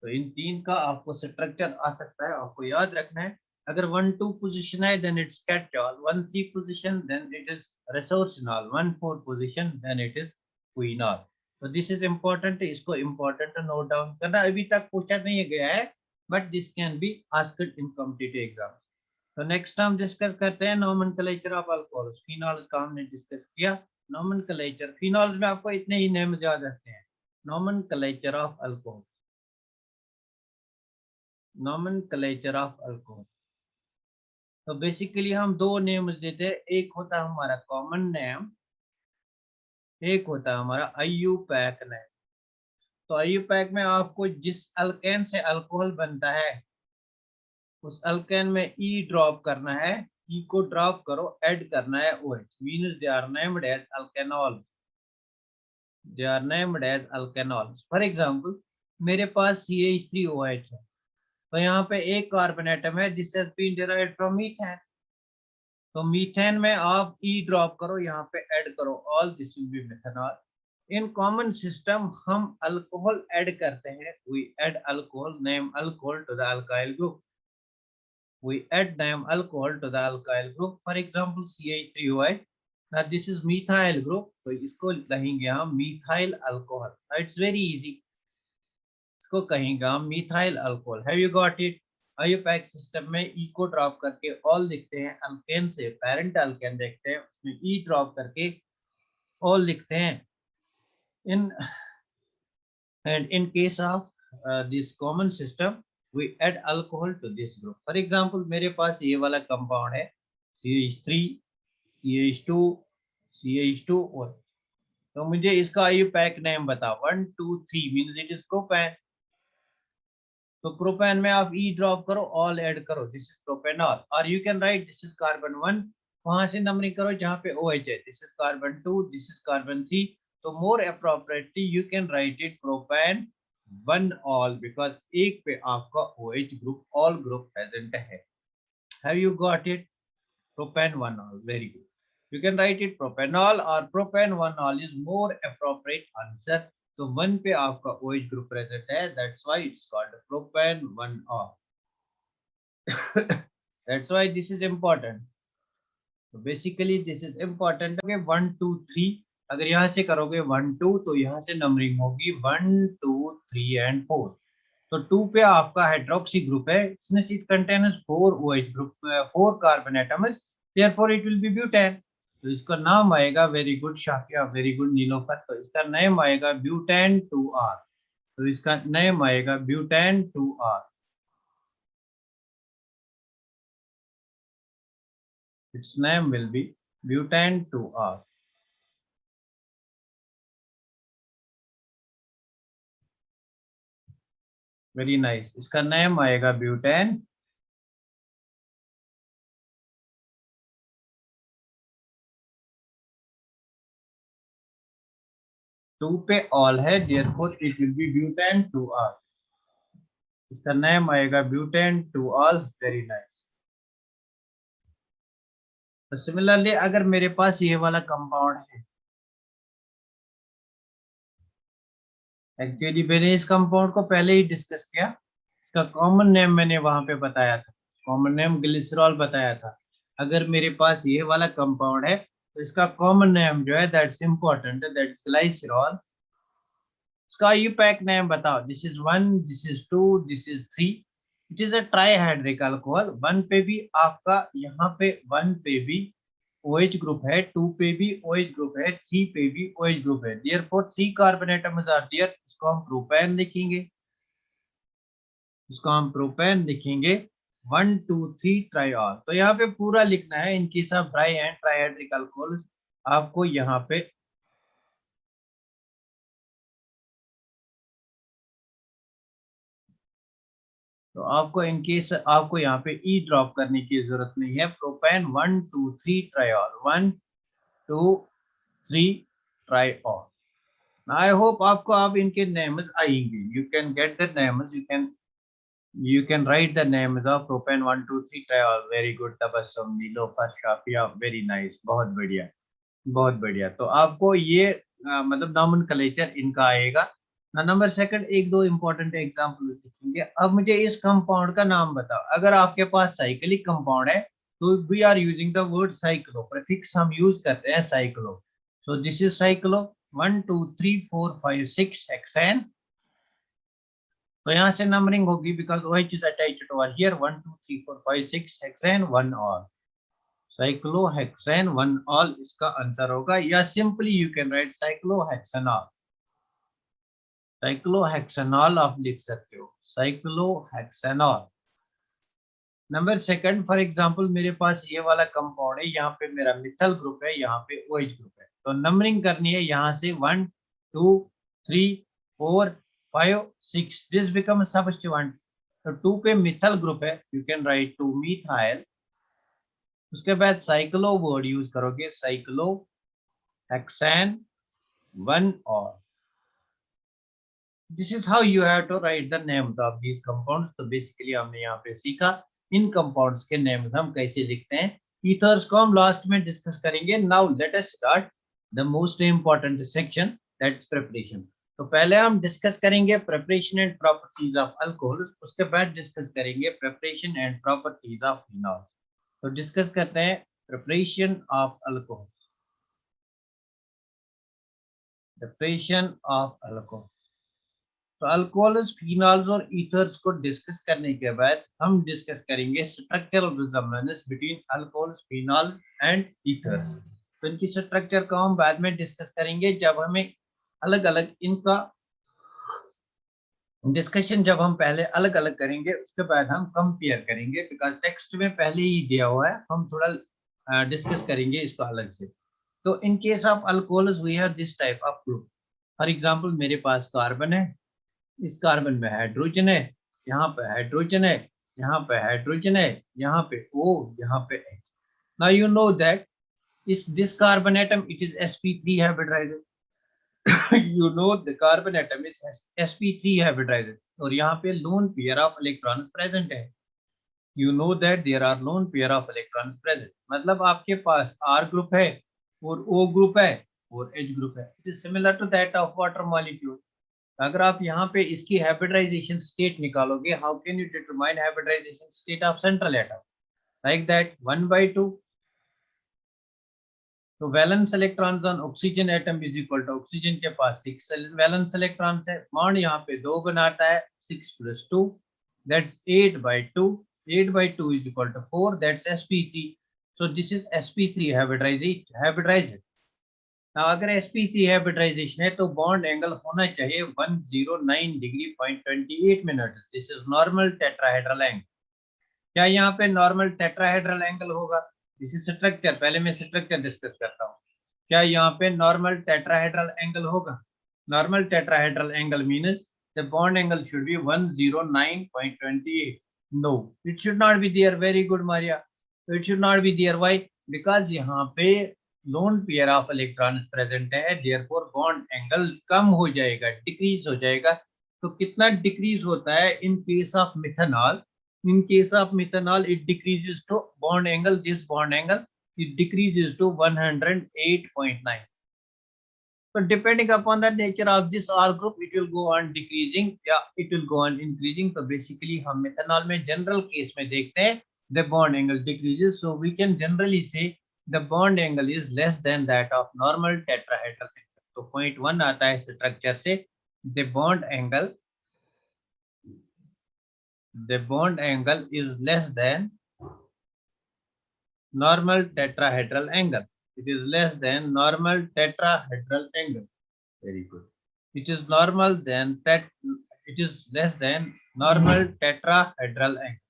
तो इन 3 का आपको स्ट्रक्चर आ सकता है. आपको याद रखना है, अगर 1-2 पोजीशन है then it's catechol, 1-3 position then it is resorcinol, 1-4 position then it is quinol. तो दिस इज इम्पोर्टेंट. इसको इम्पोर्टेंट नोट डाउन करना. अभी तक पूछा नहीं गया है, but this can be asked in competitive exams. तो नेक्स्ट हम डिस्कस करते हैं नोमेनक्लेचर ऑफ अल्कोहल्स. फिनॉल्स का हमने डिस्कस किया. नोमेनक्लेचर, फिनॉल्स में आपको इतने ही नेम्स याद रखते हैं. Nomenclature of alcohol. Nomenclature of alcohol. तो बेसिकली हम दो नेम्स देते हैं. एक होता है हमारा कॉमन नेम, एक होता है हमारा IUPAC नेम. तो IUPAC में आपको जिस अल्केन से अल्कोहल बनता है उस अल्केन में E ड्रॉप करना है. E को ड्रॉप करो, ऐड करना है OH. Means they are named as alkanol. They are named as alkanols. For example, मेरे पास CH3OH है. तो यहाँ पे एक कार्बन एटम है, this has been derived from methane. तो मीथेन में आप E ड्रॉप करो, यहाँ पे ऐड करो ol, this will be methanol. In common system हम अल्कोहल ऐड करते हैं. We add alcohol, name alcohol to the alkyl group. We add name alcohol to the alkyl group. For example, CH3OH. Now this is methyl group, तो इसको कहेंगे हम methyl alcohol. Now it's very easy. इसको कहेंगे हम methyl alcohol. Have you got it? IUPAC system में E को ड्रॉप करके all लिखते हैं. अल्केन से पेरेंट अल्केन देखते हैं, उसमें E ड्रॉप करके all लिखते हैं. In and in case of this common system, we add alcohol to this group. For example, मेरे पास ये वाला कंपाउंड है CH3 CH2 CH2 और, तो मुझे इसका IUPAC नेम बताओ. 1 2 3 मींस इट इज प्रोपेन. तो प्रोपेन में आप E ड्रॉप करो, ऑल ऐड करो, दिस इज प्रोपेनॉल. और you can write this is carbon 1. वहां से नंबरिंग करो जहां पे OH है. This is carbon 2, this is carbon 3. तो more appropriately you can write it propane 1 ol, because एक पे आपका OH group ol group present है. Have you got it? Propan 1 all. Very good. You can write it propanol or propan 1 all is more appropriate answer. तो 1 पे आपका OH group present है, that's why it's called propan 1 all. That's why this is important. So basically this is important. Okay, 1 2 3 अगर यहाँ से करोगे 1 2 तो यहाँ से नंबरिंग होगी 1 2 3 एंड 4। तो 2 पे आपका हाइड्रोक्सी ग्रुप है, since it contains 4 OH group, 4 carbon atoms, therefore it will be butane. तो इसका नाम आएगा, very good Shafia, very good Nilofar, तो इसका नेम आएगा ब्यूटेन 2R। तो इसका नेम आएगा butane 2R। It's name will be butane 2R। Very nice, इसका नेम आएगा ब्यूटेन। 2 पे ऑल है, therefore it will be butane 2R। इसका नेम आएगा ब्यूटेन 2ऑल। Very nice. तो सिमिलरली अगर मेरे पास ये वाला कंपाउंड है, एक्चुअली मैंने इस कंपाउंड को पहले ही डिस्कस किया, इसका कॉमन नेम मैंने वहां पे बताया था, कॉमन नेम ग्लिसरॉल बताया था। अगर मेरे पास ये वाला कंपाउंड है तो इसका कॉमन नेम जो है दैट्स इंपॉर्टेंट, दैट्स ग्लाइसरॉल। इसका यूपैक नेम बताओ, this is 1, this is 2, this is 3। It is a trihydric alcohol. 1 पे भी आपका यहाँ पे 1 पे भी OH ग्रुप है, 2 पे भी OH ग्रुप है, 3 पे भी OH ग्रुप है, therefore 3 carbon atoms are there. इसको हम प्रोपेन लिखेंगे, इसको हम प्रोपेन लिखेंगे 1 2 3 ट्राईऑल। तो यहाँ पे पूरा लिखना है, इनकी सब ड्राई एंड ट्राईहाइड्रिक अल्कोहल आपको यहाँ पे, तो आपको इनकेस आपको यहाँ पे ई ड्रॉप करने की जरूरत नहीं है। प्रोपेन 1 2 3 ट्राईऑल, 1 2 3 ट्राईऑल। आई होप आपको अब इनके नेम्स आएंगे, you can get the names, you can write the names of propane 1 2 3 triol। very good Tabassum, Nilofar, Shafia, very nice, बहुत बढ़िया, बहुत बढ़िया। तो आपको ये मतलब नॉमेनक्लेचर इनका आएगा ना। नंबर सेकंड, एक दो इंपॉर्टेंट एग्जांपल लिखेंगे। अब मुझे इस कंपाउंड का नाम बताओ। अगर आपके पास साइक्लिक कंपाउंड है तो we are using the word cyclo, prefix हम यूज करते हैं cyclo. So this is cyclo 1 2 3 4 5 6 hexane. तो यहाँ से नंबरिंग होगी because OH is attached over here 1 2 3 4 5 6 hexane 1 all, cyclohexane 1 all इसका आंसर होगा। या simply you can right cyclohexanol, cyclohexanol आप लिख सकते हो, cyclohexanol. Number second, for example मेरे पास ये वाला कंपाउंड है, यहाँ पे मेरा मिथाइल ग्रुप है, यहाँ पे OH ग्रुप है। तो नंबरिंग करनी है यहाँ से 1 2 3 4 5 6, दिस बिकम सबस्टिट्यूएंट। तो 2 पे मिथाइल ग्रुप है, यू कैन राइट 2 मिथाइल। उसके बाद साइक्लो वर्ड यूज करोगे, साइक्लो हेक्सेन 1 और this is how you have to write the names of these compounds. तो बेसिकली हमने यहाँ पे सीखा इन कंपाउंड्स के नेम्स हम कैसे लिखते हैं। ईथर्स को हम लास्ट में डिस्कस करेंगे। Now let us start the most important section, that's preparation. तो पहले हम डिस्कस करेंगे preparation and properties of alcohol, उसके बाद डिस्कस करेंगे preparation and properties of phenol. तो डिस्कस करते हैं preparation of alcohol, preparation of alcohol. तो अल्कोहल्स, फिनॉल्स और ईथर्स को डिस्कस करने के बाद हम डिस्कस करेंगे structural resemblance between alcohols, phenols and ethers. तो इनकी स्ट्रक्चर को हम बाद में डिस्कस करेंगे, जब हमें अलग अलग इनका डिस्कशन जब हम पहले अलग अलग करेंगे उसके बाद हम कंपेयर करेंगे, बिकॉज टेक्स्ट में पहले ही दिया हुआ है, हम थोड़ा डिस्कस करेंगे इसको अलग से। तो in case of alcohols we have this type of group. For example मेरे पास कार्बन है, इस कार्बन में हाइड्रोजन है, यहाँ पे हाइड्रोजन है, यहाँ पे हाइड्रोजन है, यहाँ पे O, यहाँ पे H। Now you know that इस this carbon atom it is sp3 hybridized। you know the carbon atom is sp3 hybridized और यहाँ पे lone pair of electrons present है। You know that there are lone pair of electrons present, मतलब आपके पास R ग्रुप है और O ग्रुप है और H ग्रुप है। It is similar to that of water molecule। अगर आप यहाँ पे इसकी हाइब्रिडाइजेशन स्टेट निकालोगे, how can you determine hybridisation state of central atom, like that 1/2 तो valence electrons on oxygen atom is equal to oxygen के पास 6 वैलेंस इलेक्ट्रॉन्स है, बॉन्ड यहाँ पे 2 बनाता है, 6 + 2 that's 8/2, 8/2 is equal to 4 that's sp3. So this is sp3 hybridization. Now अगर sp3 hybridization है तो बॉन्ड एंगल होना चाहिए 109 degree 0.28 minute. This is normal tetrahedral angle. क्या यहाँ पे नॉर्मल टेट्राहेड्रल एंगल होगा? दिस इज स्ट्रक्चर, पहले मैं स्ट्रक्चर डिस्कस करता हूँ. क्या यहाँ पे नॉर्मल टेट्राहेड्रल एंगल होगा? Normal tetrahedral angle means the bond angle should be 109.28. No, it should not be there. Very good Maria. It should not be there. Why? Because यहाँ पे lone pair of electrons present है, देयरफॉर बॉन्ड एंगल कम हो जाएगा, डिक्रीज हो जाएगा. तो कितना डिक्रीज होता है इन case of methanol? In case of methanol, it decreases to bond angle. This bond angle, it decreases to 108.9. So depending upon the nature of this R group, it will go on decreasing. Yeah, it will go on increasing. So basically, हम methanol में general case में देखते हैं the bond angle decreases. So we can generally say the bond angle is less than that of normal tetrahedral angle. तो point 1 आता है structure से the bond angle is less than normal tetrahedral angle. It is less than normal tetrahedral angle. Very good. It is normal than that. It is less than normal tetrahedral angle.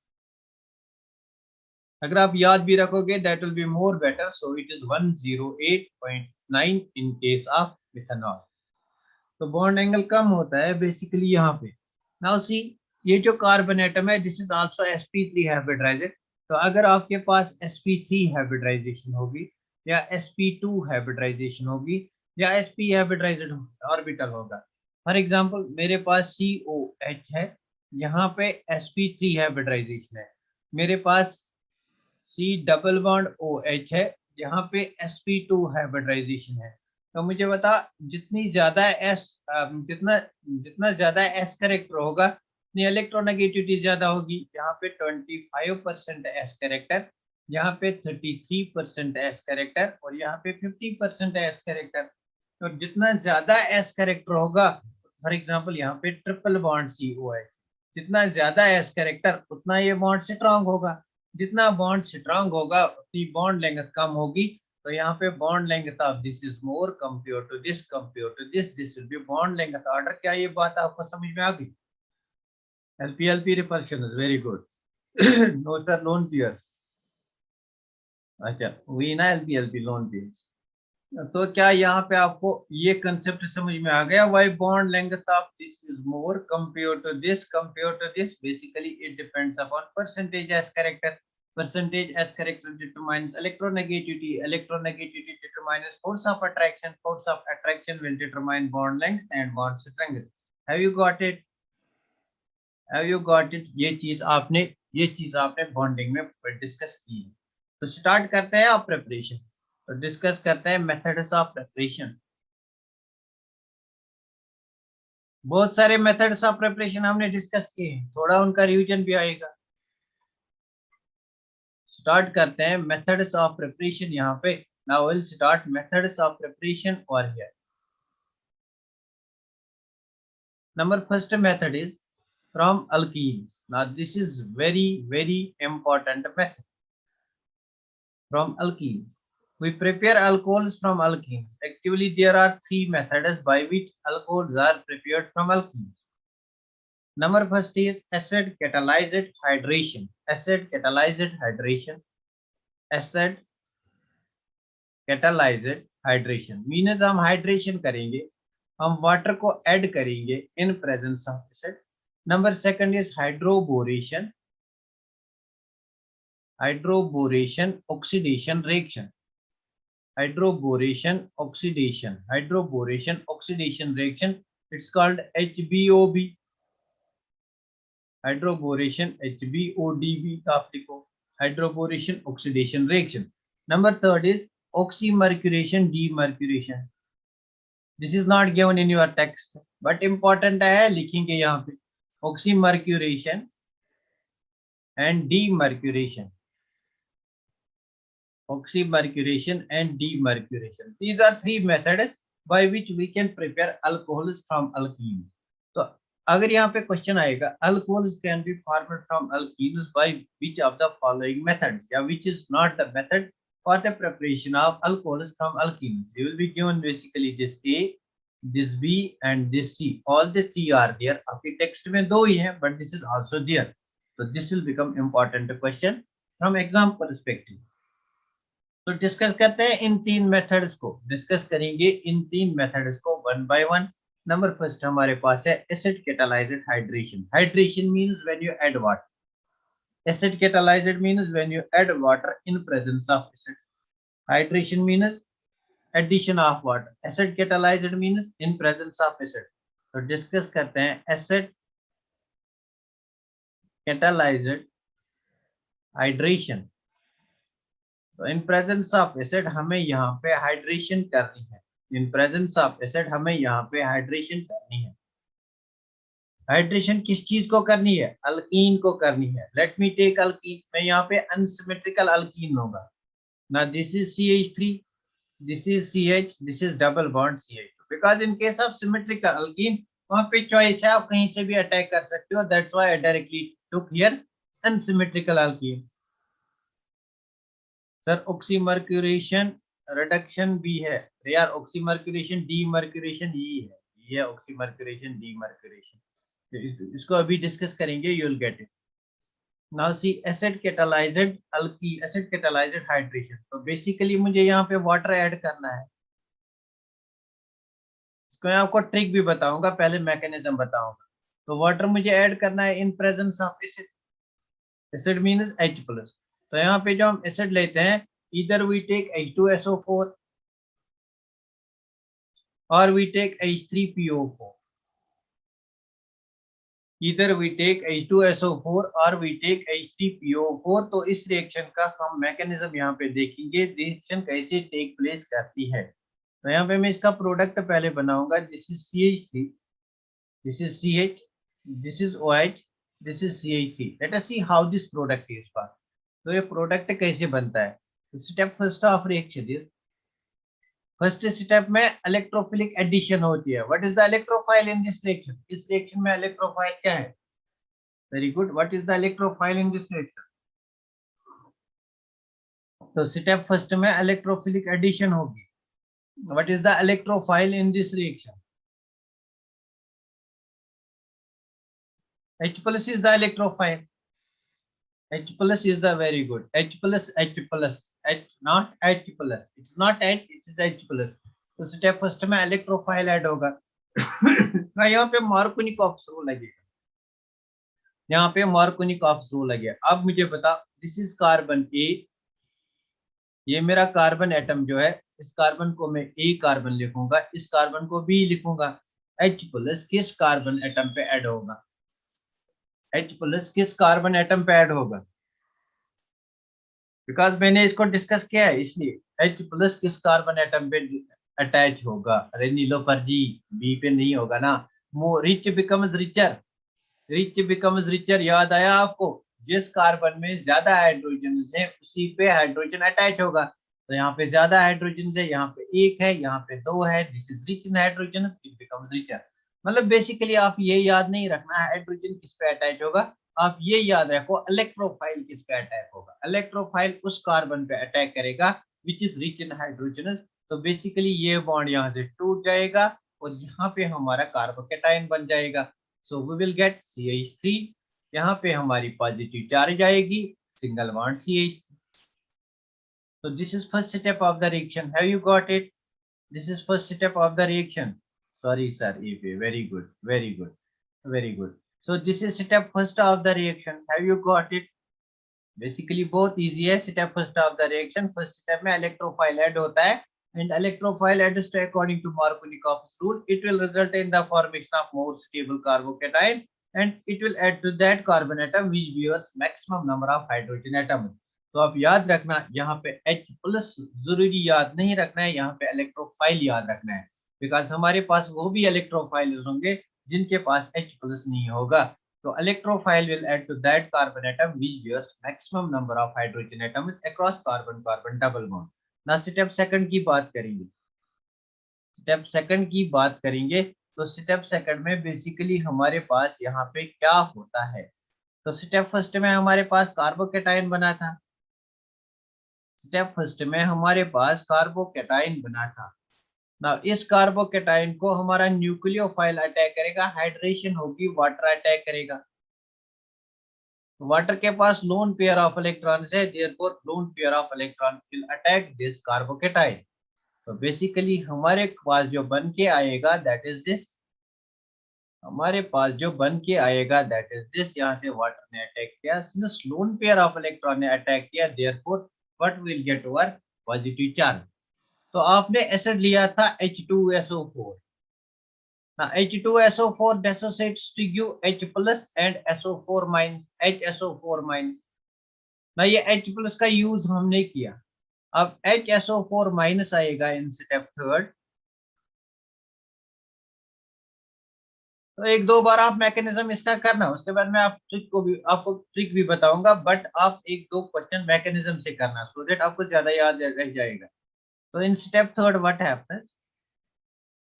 अगर आप याद भी रखोगे that will be more better. So it is 108.9 in case of methanol. तो बॉन्ड एंगल कम होता है बेसिकली यहाँ पे. नाउ सी, ये जो कार्बन एटम है this is also sp3 hybridised. तो अगर आपके पास sp3 हाइब्रिडाइजेशन होगी या sp2 हाइब्रिडाइजेशन होगी या sp हाइब्रिडाइज्ड ऑर्बिटल होगा. फॉर एग्जांपल मेरे पास COH है, यहाँ पे sp3 हाइब्रिडाइजेशन है. मेरे पास C डबल बॉन्ड OH है, यहाँ पे sp2 हाइब्रिडाइजेशन है. तो मुझे बता, जितनी ज्यादा S जितना ज्यादा S करेक्टर होगा उतनी इलेक्ट्रोनेगेटिविटी ज्यादा होगी. यहाँ पे 25% S करेक्टर, यहाँ पे 33% S करेक्टर और यहाँ पे 50% S करेक्टर. तो जितना ज्यादा S करेक्टर होगा, फॉर एग्जांपल यहाँ पे ट्रिपल बॉन्ड COH, जितना ज्यादा S करेक्टर उतना ये बॉन्ड स्ट्रांग होगा. जितना बॉन्ड स्ट्रांग होगा उतनी बॉन्ड लेंथ कम होगी. तो यहाँ पे bond length of this is more compare to this this will be bond length order. क्या ये बात आपको समझ में आ गई? LP repulsion is very good. No sir, lone pairs. अच्छा, वही ना LP लोन पेयर्स. तो क्या यहाँ पे आपको ये कंसेप्ट समझ में आ गया? Why bond length of this is more compare to this. Basically it depends upon percentage S character. Percentage S character determines electronegativity. Electronegativity determines force of attraction. Force of attraction will determine bond length and bond strength. Have you got it? Have you got it? ये चीज आपने बॉन्डिंग में डिस्कस की है. तो स्टार्ट करते हैं आप प्रिपरेशन. तो डिस्कस करते हैं मेथड्स ऑफ प्रिपरेशन. बहुत सारे मेथड्स ऑफ प्रिपरेशन हमने डिस्कस किए हैं, थोड़ा उनका रिवीजन भी आएगा. स्टार्ट करते हैं मेथड्स ऑफ प्रिपरेशन यहाँ पे. Now will start methods of preparation और here. Number first method is from alkenes. Now this is very important method. From alkenes, we prepare alcohols from alkenes. Actually there are three methods by which alcohols are prepared from alkenes. Number first is acid catalyzed hydration. Acid catalyzed hydration. Acid catalyzed hydration means हम हाइड्रेशन करेंगे, हम वाटर को ऐड करेंगे इन presence of acid. Number second is hydroboration. Hydroboration oxidation reaction. Hydroboration oxidation. Hydroboration oxidation reaction, it's called HBOB. Hydroboration HBODB आप लिखो. Hydroboration oxidation reaction. Number third is oxymercuration demercuration. This is not given in your text but important है, लिखेंगे यहाँ पे. oxymercuration and demercuration. oxymercuration and demercuration. These are three methods by which we can prepare alcohols from alkenes. तो अगर यहाँ पे क्वेश्चन आएगा alcohols can be formed from alkenes by which of the following methods, या which is not the method for the preparation of alcohols from alkenes, you will be given basically this A, this B and this C. All the three are there. आपके टेक्स्ट में दो ही हैं, but this is also there. So this will become important question from exam perspective. तो डिस्कस करते हैं इन तीन मेथड्स को, डिस्कस करेंगे इन तीन मेथड्स को one by one. Number first हमारे पास है acid catalysed hydration. Hydration means when you add water, acid catalysed means when you add water in presence of acid, hydration means addition of water, acid catalysed means in presence of acid. तो डिस्कस करते हैं एसिड कैटालाइज्ड हाइड्रेशन। तो इन प्रेजेंस ऑफ एसिड हमें यहाँ पे हाइड्रेशन करनी है, इन प्रेजेंस ऑफ एसिड हमें यहाँ पे हाइड्रेशन करनी है। हाइड्रेशन किस चीज को करनी है? अल्कीन को करनी है। लेट मी टेक अल्कीन, मैं यहाँ पे अनसिमेट्रिकल अल्कीन होगा ना, this is CH3, this is CH, this is double bond CH2, because in case of symmetrical alkyne वहां पे चॉइस है, आप कहीं से भी अटैक कर सकते हो, that's why I directly took here unsymmetrical alkyne. Sir oxymercuration reduction भी है यार, ऑक्सीमर्क्यूरेशन डीमर्क्यूरेशन ही है, ये ऑक्सीमर्क्यूरेशन डीमर्क्यूरेशन, इसको अभी डिस्कस करेंगे, you will get it. Now see acid catalysed alky, acid catalysed hydration. तो बेसिकली मुझे यहाँ पे वाटर ऐड करना है, इसको मैं आपको ट्रिक भी बताऊंगा, पहले मैकेनिज्म बताऊंगा। तो वाटर मुझे ऐड करना है इन presence of acid, acid means H+। तो यहाँ पे जो हम एसिड लेते हैं, इधर वी टेक H2SO4 और वी टेक H3PO4, इधर वी टेक H2SO4 और वी टेक H3PO4। तो इस रिएक्शन का हम मैकेनिज्म यहाँ पे देखेंगे, रिएक्शन कैसे टेक प्लेस करती है। तो यहाँ पे मैं इसका प्रोडक्ट पहले बनाऊंगा, this is CH3, this is CH, this is OH, this is CH3। Let us see how this product is फॉर्med। तो ये प्रोडक्ट कैसे बनता है? Step first of reaction is, first step में इलेक्ट्रोफिलिक एडिशन होती है। What is the electrophile in this reaction? इस रिएक्शन में इलेक्ट्रोफाइल क्या है? Very good, what is the electrophile in this reaction? तो स्टेप फर्स्ट में इलेक्ट्रोफिलिक एडिशन होगी। What is the electrophile in this reaction? H+ is the electrophile. H+ is the very good. H+, not H+. It's not H, it is H+. तो स्टेप फर्स्ट में इलेक्ट्रोफाइल ऐड होगा। यहाँ पे मार्कोनिकॉफ रूल लगेगा, यहाँ पे मार्कोनिकॉफ रूल लगेगा। अब मुझे बता, दिस इज कार्बन A, ये मेरा कार्बन एटम जो है, इस कार्बन को मैं A कार्बन लिखूंगा, इस कार्बन को B लिखूंगा। H+ किस कार्बन एटम पे ऐड होगा? H+ किस कार्बन एटम पे ऐड होगा? बिकॉज मैंने इसको डिस्कस किया है, इसलिए H+ किस कार्बन एटम पे अटैच होगा? अरे नीलोफर जी, बी पे नहीं होगा ना। Rich becomes richer, rich becomes richer, याद आया आपको? जिस कार्बन में ज्यादा हाइड्रोजन है उसी पे हाइड्रोजन अटैच होगा। तो यहाँ पे ज्यादा हाइड्रोजन है, यहाँ पे एक है, यहाँ पे दो है, this is rich in hydrogen, it becomes richer. मतलब बेसिकली आप ये याद नहीं रखना हाइड्रोजन किस पे अटैच होगा, आप ये याद रखो इलेक्ट्रोफाइल किस पे अटैक होगा। इलेक्ट्रोफाइल उस कार्बन पे अटैक करेगा which is rich in hydrogen. तो बेसिकली ये बॉन्ड यहाँ से टूट जाएगा और यहाँ पे हमारा कार्बोकेटाइन बन जाएगा। So we will gate CH3, यहाँ पे हमारी पॉजिटिव चार्ज आएगी, single bond CH3। So this is first step of the reaction. Have you got it? This is first step of the reaction. Sorry sir, very good, very good, very good. So this is step first of the reaction. Have you got it? Basically बहुत easy है step first of the reaction. First step में electrophile add होता है and electrophile adds to according to Markovnikov's rule. It will result in the formation of more stable carbocation and it will add to that carbon atom which bears maximum number of hydrogen atoms. तो आप याद रखना, यहाँ पे H+ जरूरी याद नहीं रखना है, यहाँ पे इलेक्ट्रोफाइल याद रखना है, बिकॉज हमारे पास वो भी इलेक्ट्रोफाइल होंगे जिनके पास H+ नहीं होगा। So electrophile will add to that carbon atom which bears maximum number of hydrogen atoms across carbon-carbon double bond. Now step second की बात करेंगे. स्टेप सेकंड की बात करेंगे तो स्टेप सेकंड में बेसिकली हमारे पास यहाँ पे क्या होता है. तो स्टेप फर्स्ट में हमारे पास कार्बोकेटाइन बना था. स्टेप फर्स्ट में हमारे पास कार्बोकेटाइन बना था. ना इस कार्बोकेटाइन को हमारा न्यूक्लियोफाइल अटैक करेगा, हाइड्रेशन होगी, वाटर अटैक करेगा. वाटर के पास लोन पेयर ऑफ इलेक्ट्रॉन्स है, therefore loan pair of electrons will attack this carbocation. तो बेसिकली हमारे पास जो बन के आएगा दैट इज दिस. हमारे पास जो बन के आएगा दैट इज दिस. यहाँ से वाटर ने अटैक किया, since loan pair of electron ने अटैक किया, therefore what will get over positive charge. तो आपने एसिड लिया था H2SO4. Now H2SO4 dissociates to give H plus and SO4 minus, HSO4 minus. ना ये H plus का यूज हमने किया. अब HSO4 minus आएगा इन स्टेप थर्ड. तो एक दो बार आप मैकेनिज्म इसका करना, उसके बाद मैं आपको ट्रिक भी बताऊंगा, बट आप एक दो क्वेश्चन मैकेनिज्म से करना सो दैट आपको ज्यादा याद रह जाएगा. तो in step third what happens.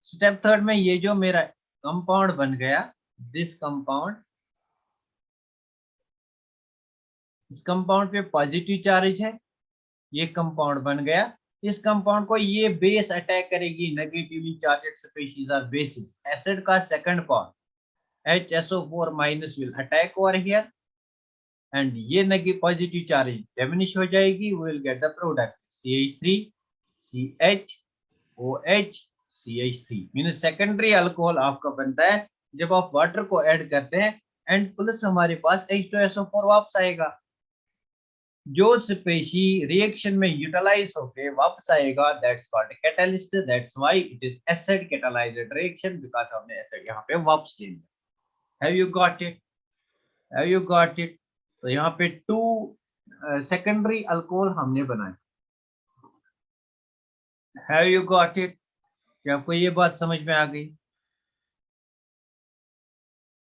Step third में ये जो मेरा कंपाउंड बन गया, दिस कंपाउंड, इस कंपाउंड पे पॉजिटिव चार्ज है, ये कंपाउंड बन गया. इस कंपाउंड को ये बेस अटैक करेगी, negatively charged species are bases. Acid का second part HSO4 minus will attack over here and ये नेगेटिव पॉजिटिव चार्ज डिमिनिश हो जाएगी. We will get the product CH3 CHOH CH3 mean secondary alcohol आपका बनता है जब आप वाटर को ऐड करते हैं एंड प्लस हमारे पास H2SO4 वापस आएगा. जो स्पेशी रिएक्शन में यूटिलाइज होके वापस आएगा that's called catalyst. That's why it is acid catalysed reaction, because हमने एसिड यहाँ पे वापस ले लिया. Have you got it? Have you got it? तो यहाँ पे टू सेकेंडरी अल्कोहल हमने बनाए. Have you got it? क्या आपको ये बात समझ में आ गई?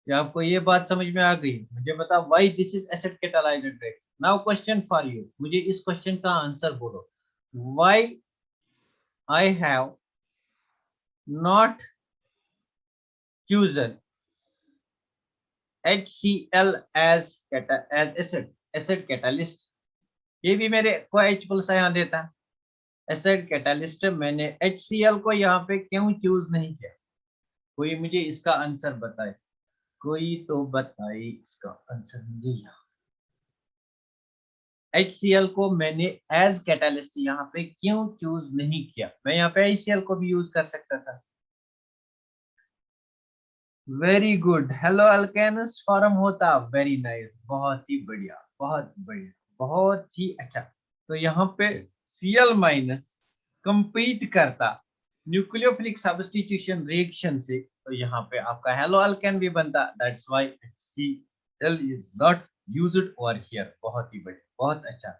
क्या आपको ये बात समझ में आ गई? मुझे बताओ why this is acid catalysed reaction. Now question for you, मुझे इस क्वेश्चन का आंसर बोलो. Why I have not chosen HCl as acid catalyst. ये भी मेरे को H प्लस यहाँ देता है एसिड कैटालिस्ट. मैंने HCl को यहाँ पे क्यों चूज नहीं किया? कोई मुझे इसका आंसर बताए, कोई तो बताए इसका आंसर मुझे. यहाँ HCl को मैंने एज कैटालिस्ट यहाँ पे क्यों चूज नहीं किया? मैं यहाँ पे HCl को भी यूज कर सकता था. Very good. हेलो अल्केनस फॉर्म होता. वेरी नाइस, बहुत ही बढ़िया, बहुत बढ़िया, बहुत ही अच्छा. तो यहाँ पे Cl माइनस कंपीट करता न्यूक्लियोफिलिक सब्स्टिट्यूशन रिएक्शन से, तो यहाँ पे आपका हेलो अल्केन भी बनता. That's why HCl is not used over here. बहुत ही बढ़िया, बहुत अच्छा.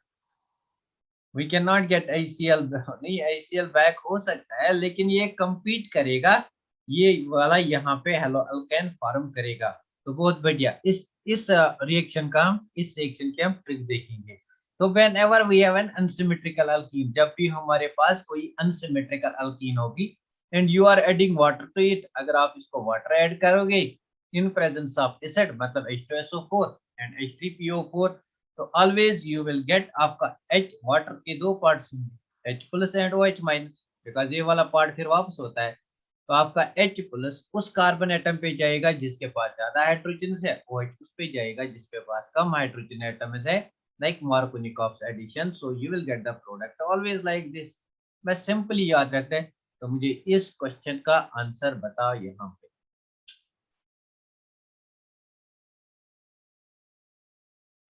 We can not get HCl. नहीं, HCl बैक हो सकता है लेकिन ये कंपीट करेगा, ये वाला यहाँ पे हेलो अल्केन फॉर्म करेगा. तो बहुत बढ़िया. इस रिएक्शन का हम इस रिएक्शन की हम ट्रिक देखेंगे. तो whenever we have an unsymmetrical alkene, जब भी हमारे पास कोई unsymmetrical alkene होगी and you are adding water to it, अगर आप इसको वाटर ऐड करोगे in presence of acid मतलब H2SO4 and H3PO4, तो ऑलवेज यू विल गेट आपका H वाटर के दो parts H plus and OH minus, because ये वाला पार्ट फिर वापस होता है. तो आपका H प्लस उस कार्बन एटम पे जाएगा जिसके पास ज्यादा हाइड्रोजन है, OH उस पे जाएगा जिसके पास कम हाइड्रोजन एटम है, like Markovnikov's addition. So you will get the product always like this. बस सिंपली याद रखते हैं. तो मुझे इस क्वेश्चन का आंसर बताओ यहाँ पे.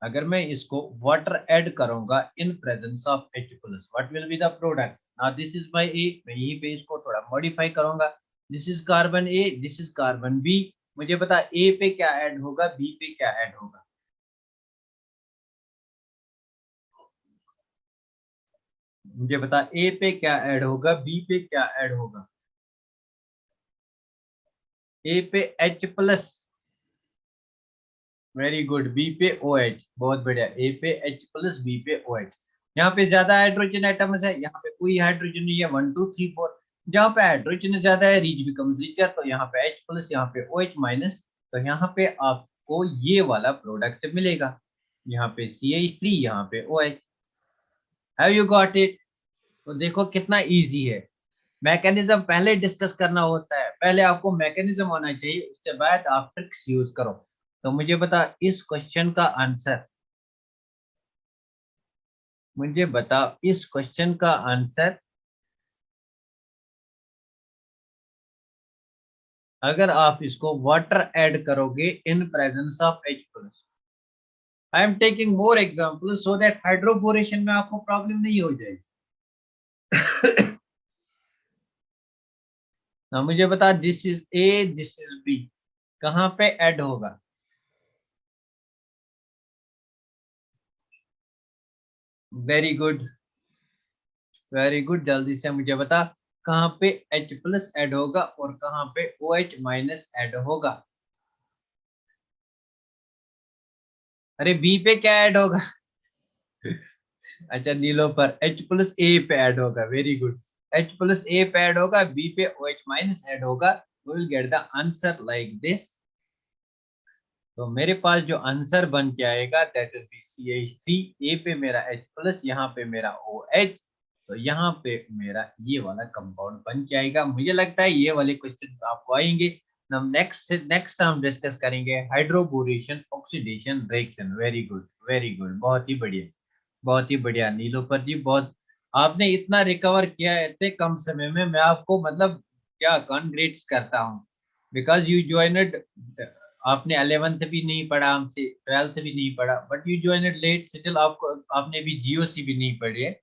अगर मैं इसको वाटर ऐड करूंगा इन presence of H plus, what will be the product? Now this is my A. मैं यहीं पे इसको थोड़ा मॉडिफाई करूंगा. This is carbon A, this is carbon B. मुझे बता A पे क्या ऐड होगा, B पे क्या ऐड होगा? मुझे बता A पे क्या ऐड होगा, B पे क्या ऐड होगा? A पे H plus, very good, B पे ओ एच, बहुत बढ़िया, ए पे एच प्लस बी पे ओ एच। यहाँ पे ज्यादा हाइड्रोजन एटम्स है, यहाँ पे कोई हाइड्रोजन नहीं है, 1 2 3 4। जहाँ पे हाइड्रोजन ज्यादा है, रिच बिकम्स रिचर, तो यहाँ पे एच प्लस, यहाँ पे ओ एच माइनस, तो यहाँ पे आपको ये वाला प्रोडक्ट मिलेगा, यहाँ पे CH3, यहाँ पे O H. Have you got it? तो देखो कितना इजी है। मैकेनिज्म पहले डिस्कस करना होता है, पहले आपको मैकेनिज्म होना चाहिए, उसके बाद आप ट्रिक्स यूज करो। तो मुझे बता इस क्वेश्चन का आंसर, मुझे बता इस क्वेश्चन का आंसर, अगर आप इसको वाटर ऐड करोगे in presence of H plus. I am taking more example so that hydroboration में आपको प्रॉब्लम नहीं हो जाएगी। ना मुझे बता, this is A, this is B, कहाँ पे ऐड होगा? वेरी गुड, वेरी गुड, जल्दी से मुझे बता कहाँ पे H प्लस ऐड होगा और कहाँ पे OH माइनस ऐड होगा? अरे बी पे क्या ऐड होगा? अच्छा नीलो पर H प्लस ए पे ऐड होगा, very good, H plus A पे ऐड होगा, बी पे OH माइनस ऐड होगा, we will get the answer like this. तो मेरे पास जो आंसर बन के आएगा दैट इज बी CH3, ए पे मेरा H प्लस, यहाँ पे मेरा OH, तो यहाँ पे मेरा ये वाला कंपाउंड बन के आएगा। मुझे लगता है ये वाले क्वेश्चन आपको आएंगे। हम नेक्स्ट हम डिस्कस करेंगे hydroboration oxidation reaction. Very good, very good, बहुत ही बढ़िया, बहुत ही बढ़िया नीलोफर जी, बहुत आपने इतना रिकवर किया है इतने कम समय में, मैं आपको मतलब क्या कॉन्ग्रेट्स करता हूँ, बिकॉज यू ज्वाइनड, आपने 11th भी नहीं पढ़ा हमसे, 12th भी नहीं पढ़ा, बट यू ज्वाइनड लेट, स्टिल आपको आपने भी GOC भी नहीं पढ़ी है,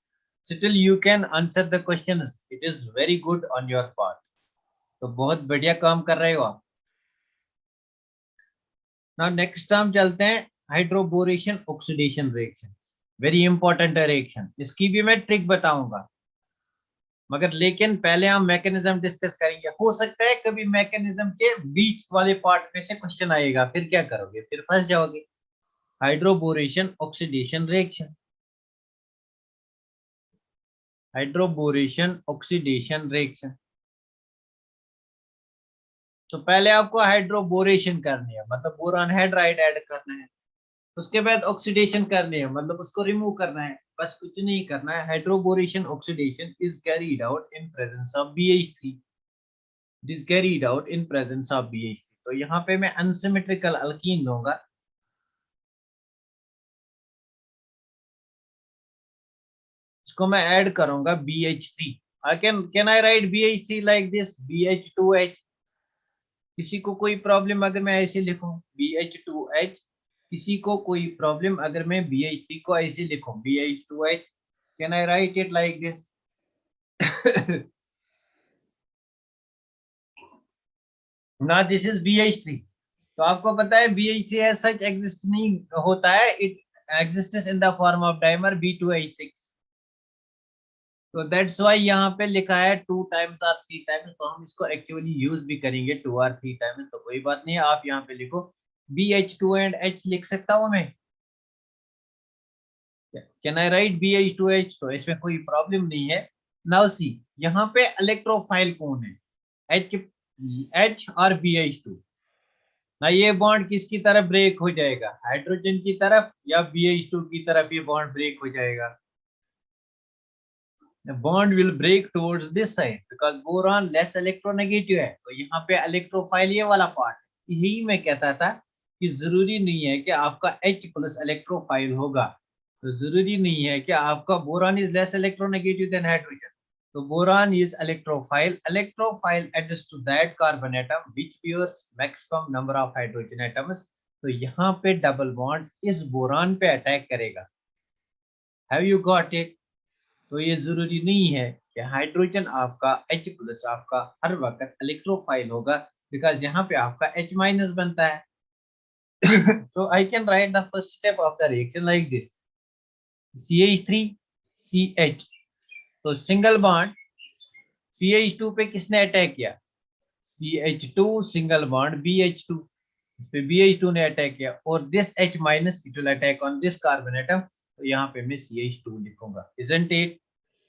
still you can answer the questions, it is very good on your part. तो बहुत बढ़िया काम कर रहे हो आप। नाउ नेक्स्ट हम चलते हैं hydroboration oxidation reaction, very important reaction, इसकी भी मैं ट्रिक बताऊंगा, मगर लेकिन पहले हम मैकेनिज्म डिस्कस करेंगे। हो सकता है कभी मैकेनिज्म के बीच वाले पार्ट में से क्वेश्चन आएगा, फिर क्या करोगे? फिर फंस जाओगे। Hydroboration oxidation reaction, hydroboration oxidation reaction. तो पहले आपको हाइड्रोबोरेशन करनी है, मतलब बोरान हाइड्राइड ऐड करना है, उसके बाद ऑक्सीडेशन करनी है, मतलब उसको रिमूव करना है, बस कुछ नहीं करना है। Hydroboration oxidation is carried out in presence of BH3, it is carried out in presence of BH3। तो यहाँ पे मैं अनसिमेट्रिकल अल्कीन दूंगा, इसको मैं ऐड करूंगा BH3। I can I right BH3 like this, BH2H? किसी को कोई प्रॉब्लम अगर मैं ऐसे लिखूं BH2H? किसी को कोई प्रॉब्लम अगर मैं BH3 को ऐसे लिखूं BH2H? Can I right it like this? ना दिस इज BH3। तो आपको पता है BH3 एज सच एग्जिस्ट नहीं होता है, it exists in the form of dimer B2H6। तो दैट्स व्हाई यहाँ पे लिखा है 2 टाइम्स और 3 टाइम्स, तो हम इसको एक्चुअली यूज भी करेंगे 2 और 3 टाइम्स, तो कोई बात नहीं है, आप यहाँ पे लिखो BH2 एंड H लिख सकता हूँ मैं? Can I right BH2H? तो इसमें कोई प्रॉब्लम नहीं है। नाउ सी, यहाँ पे इलेक्ट्रोफाइल कौन है? H और BH2। ना ये बॉन्ड किसकी तरफ ब्रेक हो जाएगा, हाइड्रोजन की तरफ या BH2 की तरफ ये बॉन्ड ब्रेक हो जाएगा? Bond will break towards this side because boron less electronegative है, तो यहाँ पे इलेक्ट्रोफाइल ये वाला पार्ट, यही मैं कहता था कि जरूरी नहीं है कि आपका H प्लस इलेक्ट्रोफाइल होगा, तो जरूरी नहीं है कि आपका boron is less electronegative than hydrogen, तो boron is electrophile. Electrophile adds to that carbon atom which bears maximum number of hydrogen atoms. तो यहाँ पे डबल बॉन्ड इस बोरान पे अटैक करेगा। Have you got it? तो ये जरूरी नहीं है कि हाइड्रोजन आपका H प्लस आपका हर वक्त इलेक्ट्रोफाइल होगा, बिकॉज यहाँ पे आपका H माइनस बनता है। so I can write the first step of the reaction like this, CH3 CH, तो सिंगल बॉन्ड CH2 पे किसने अटैक किया? CH2 सिंगल बॉन्ड BH2, इस पे BH2 ने अटैक किया और this H minus it will attack on this carbon atom, तो यहाँ पे मैं CH2 लिखूंगा। Isn't it?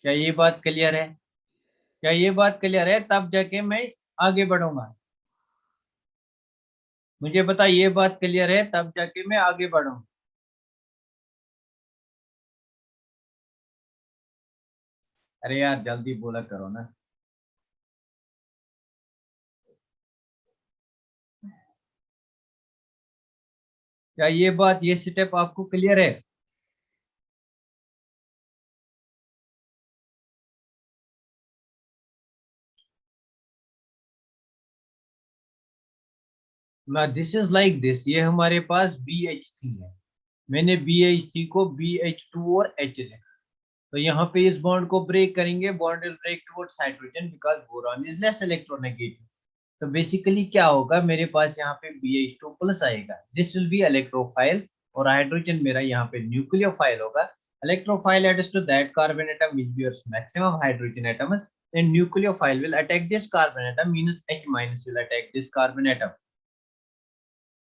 क्या ये बात क्लियर है? क्या ये बात क्लियर है? तब जाके मैं आगे बढ़ूंगा। मुझे बता, ये बात क्लियर है तब जाके मैं आगे बढ़ूंगा। अरे यार जल्दी बोला करो ना। क्या ये बात, ये स्टेप आपको क्लियर है? ना दिस इज लाइक दिस, ये हमारे पास BH3 है, मैंने BH3 को BH2 और H लिखा, तो यहाँ पे इस बॉन्ड को ब्रेक करेंगे, bond will break towards hydrogen because boron is less electronegative. तो बेसिकली क्या होगा, मेरे पास यहाँ पे BH2 प्लस आएगा, दिस विल बी इलेक्ट्रोफाइल, और हाइड्रोजन मेरा यहाँ पे न्यूक्लियोफाइल होगा। Electrophile adds to that carbon atom which bears maximum hydrogen atoms, and nucleophile will attack this carbon atom, means H minus will attack this carbon atom.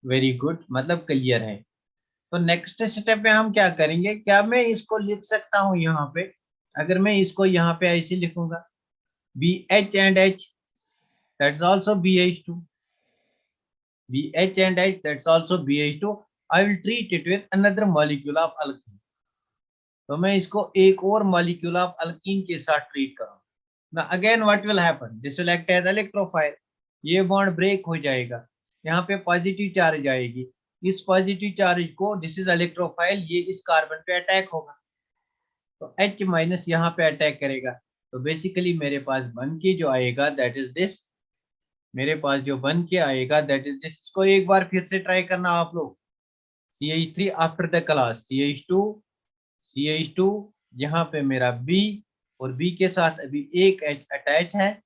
Very good, मतलब क्लियर है। तो नेक्स्ट स्टेप में हम क्या करेंगे, क्या मैं इसको लिख सकता हूँ यहाँ पे? अगर मैं इसको यहाँ पे ऐसे लिखूंगा, BH and H, that's also BH2, BH and H, that's also BH2, I will treat it with another molecule of alkene, तो मैं इसको एक और मॉलिक्यूल ऑफ अल्कीन के साथ ट्रीट करूँ ना। Again what will happen, this will act as electrophile, ये बॉन्ड ब्रेक हो जाएगा, यहाँ पे पॉजिटिव चार्ज आएगी, इस पॉजिटिव चार्ज को, दिस इज इलेक्ट्रोफाइल, ये इस कार्बन पे अटैक होगा, तो H माइनस यहाँ पे अटैक करेगा, तो बेसिकली मेरे पास बन के जो आएगा दैट इज दिस, मेरे पास जो बन के आएगा दैट इज दिस। इसको एक बार फिर से ट्राई करना आप लोग, CH3 after the class, CH2, यहाँ पे मेरा B, और B के साथ अभी एक H अटैच है,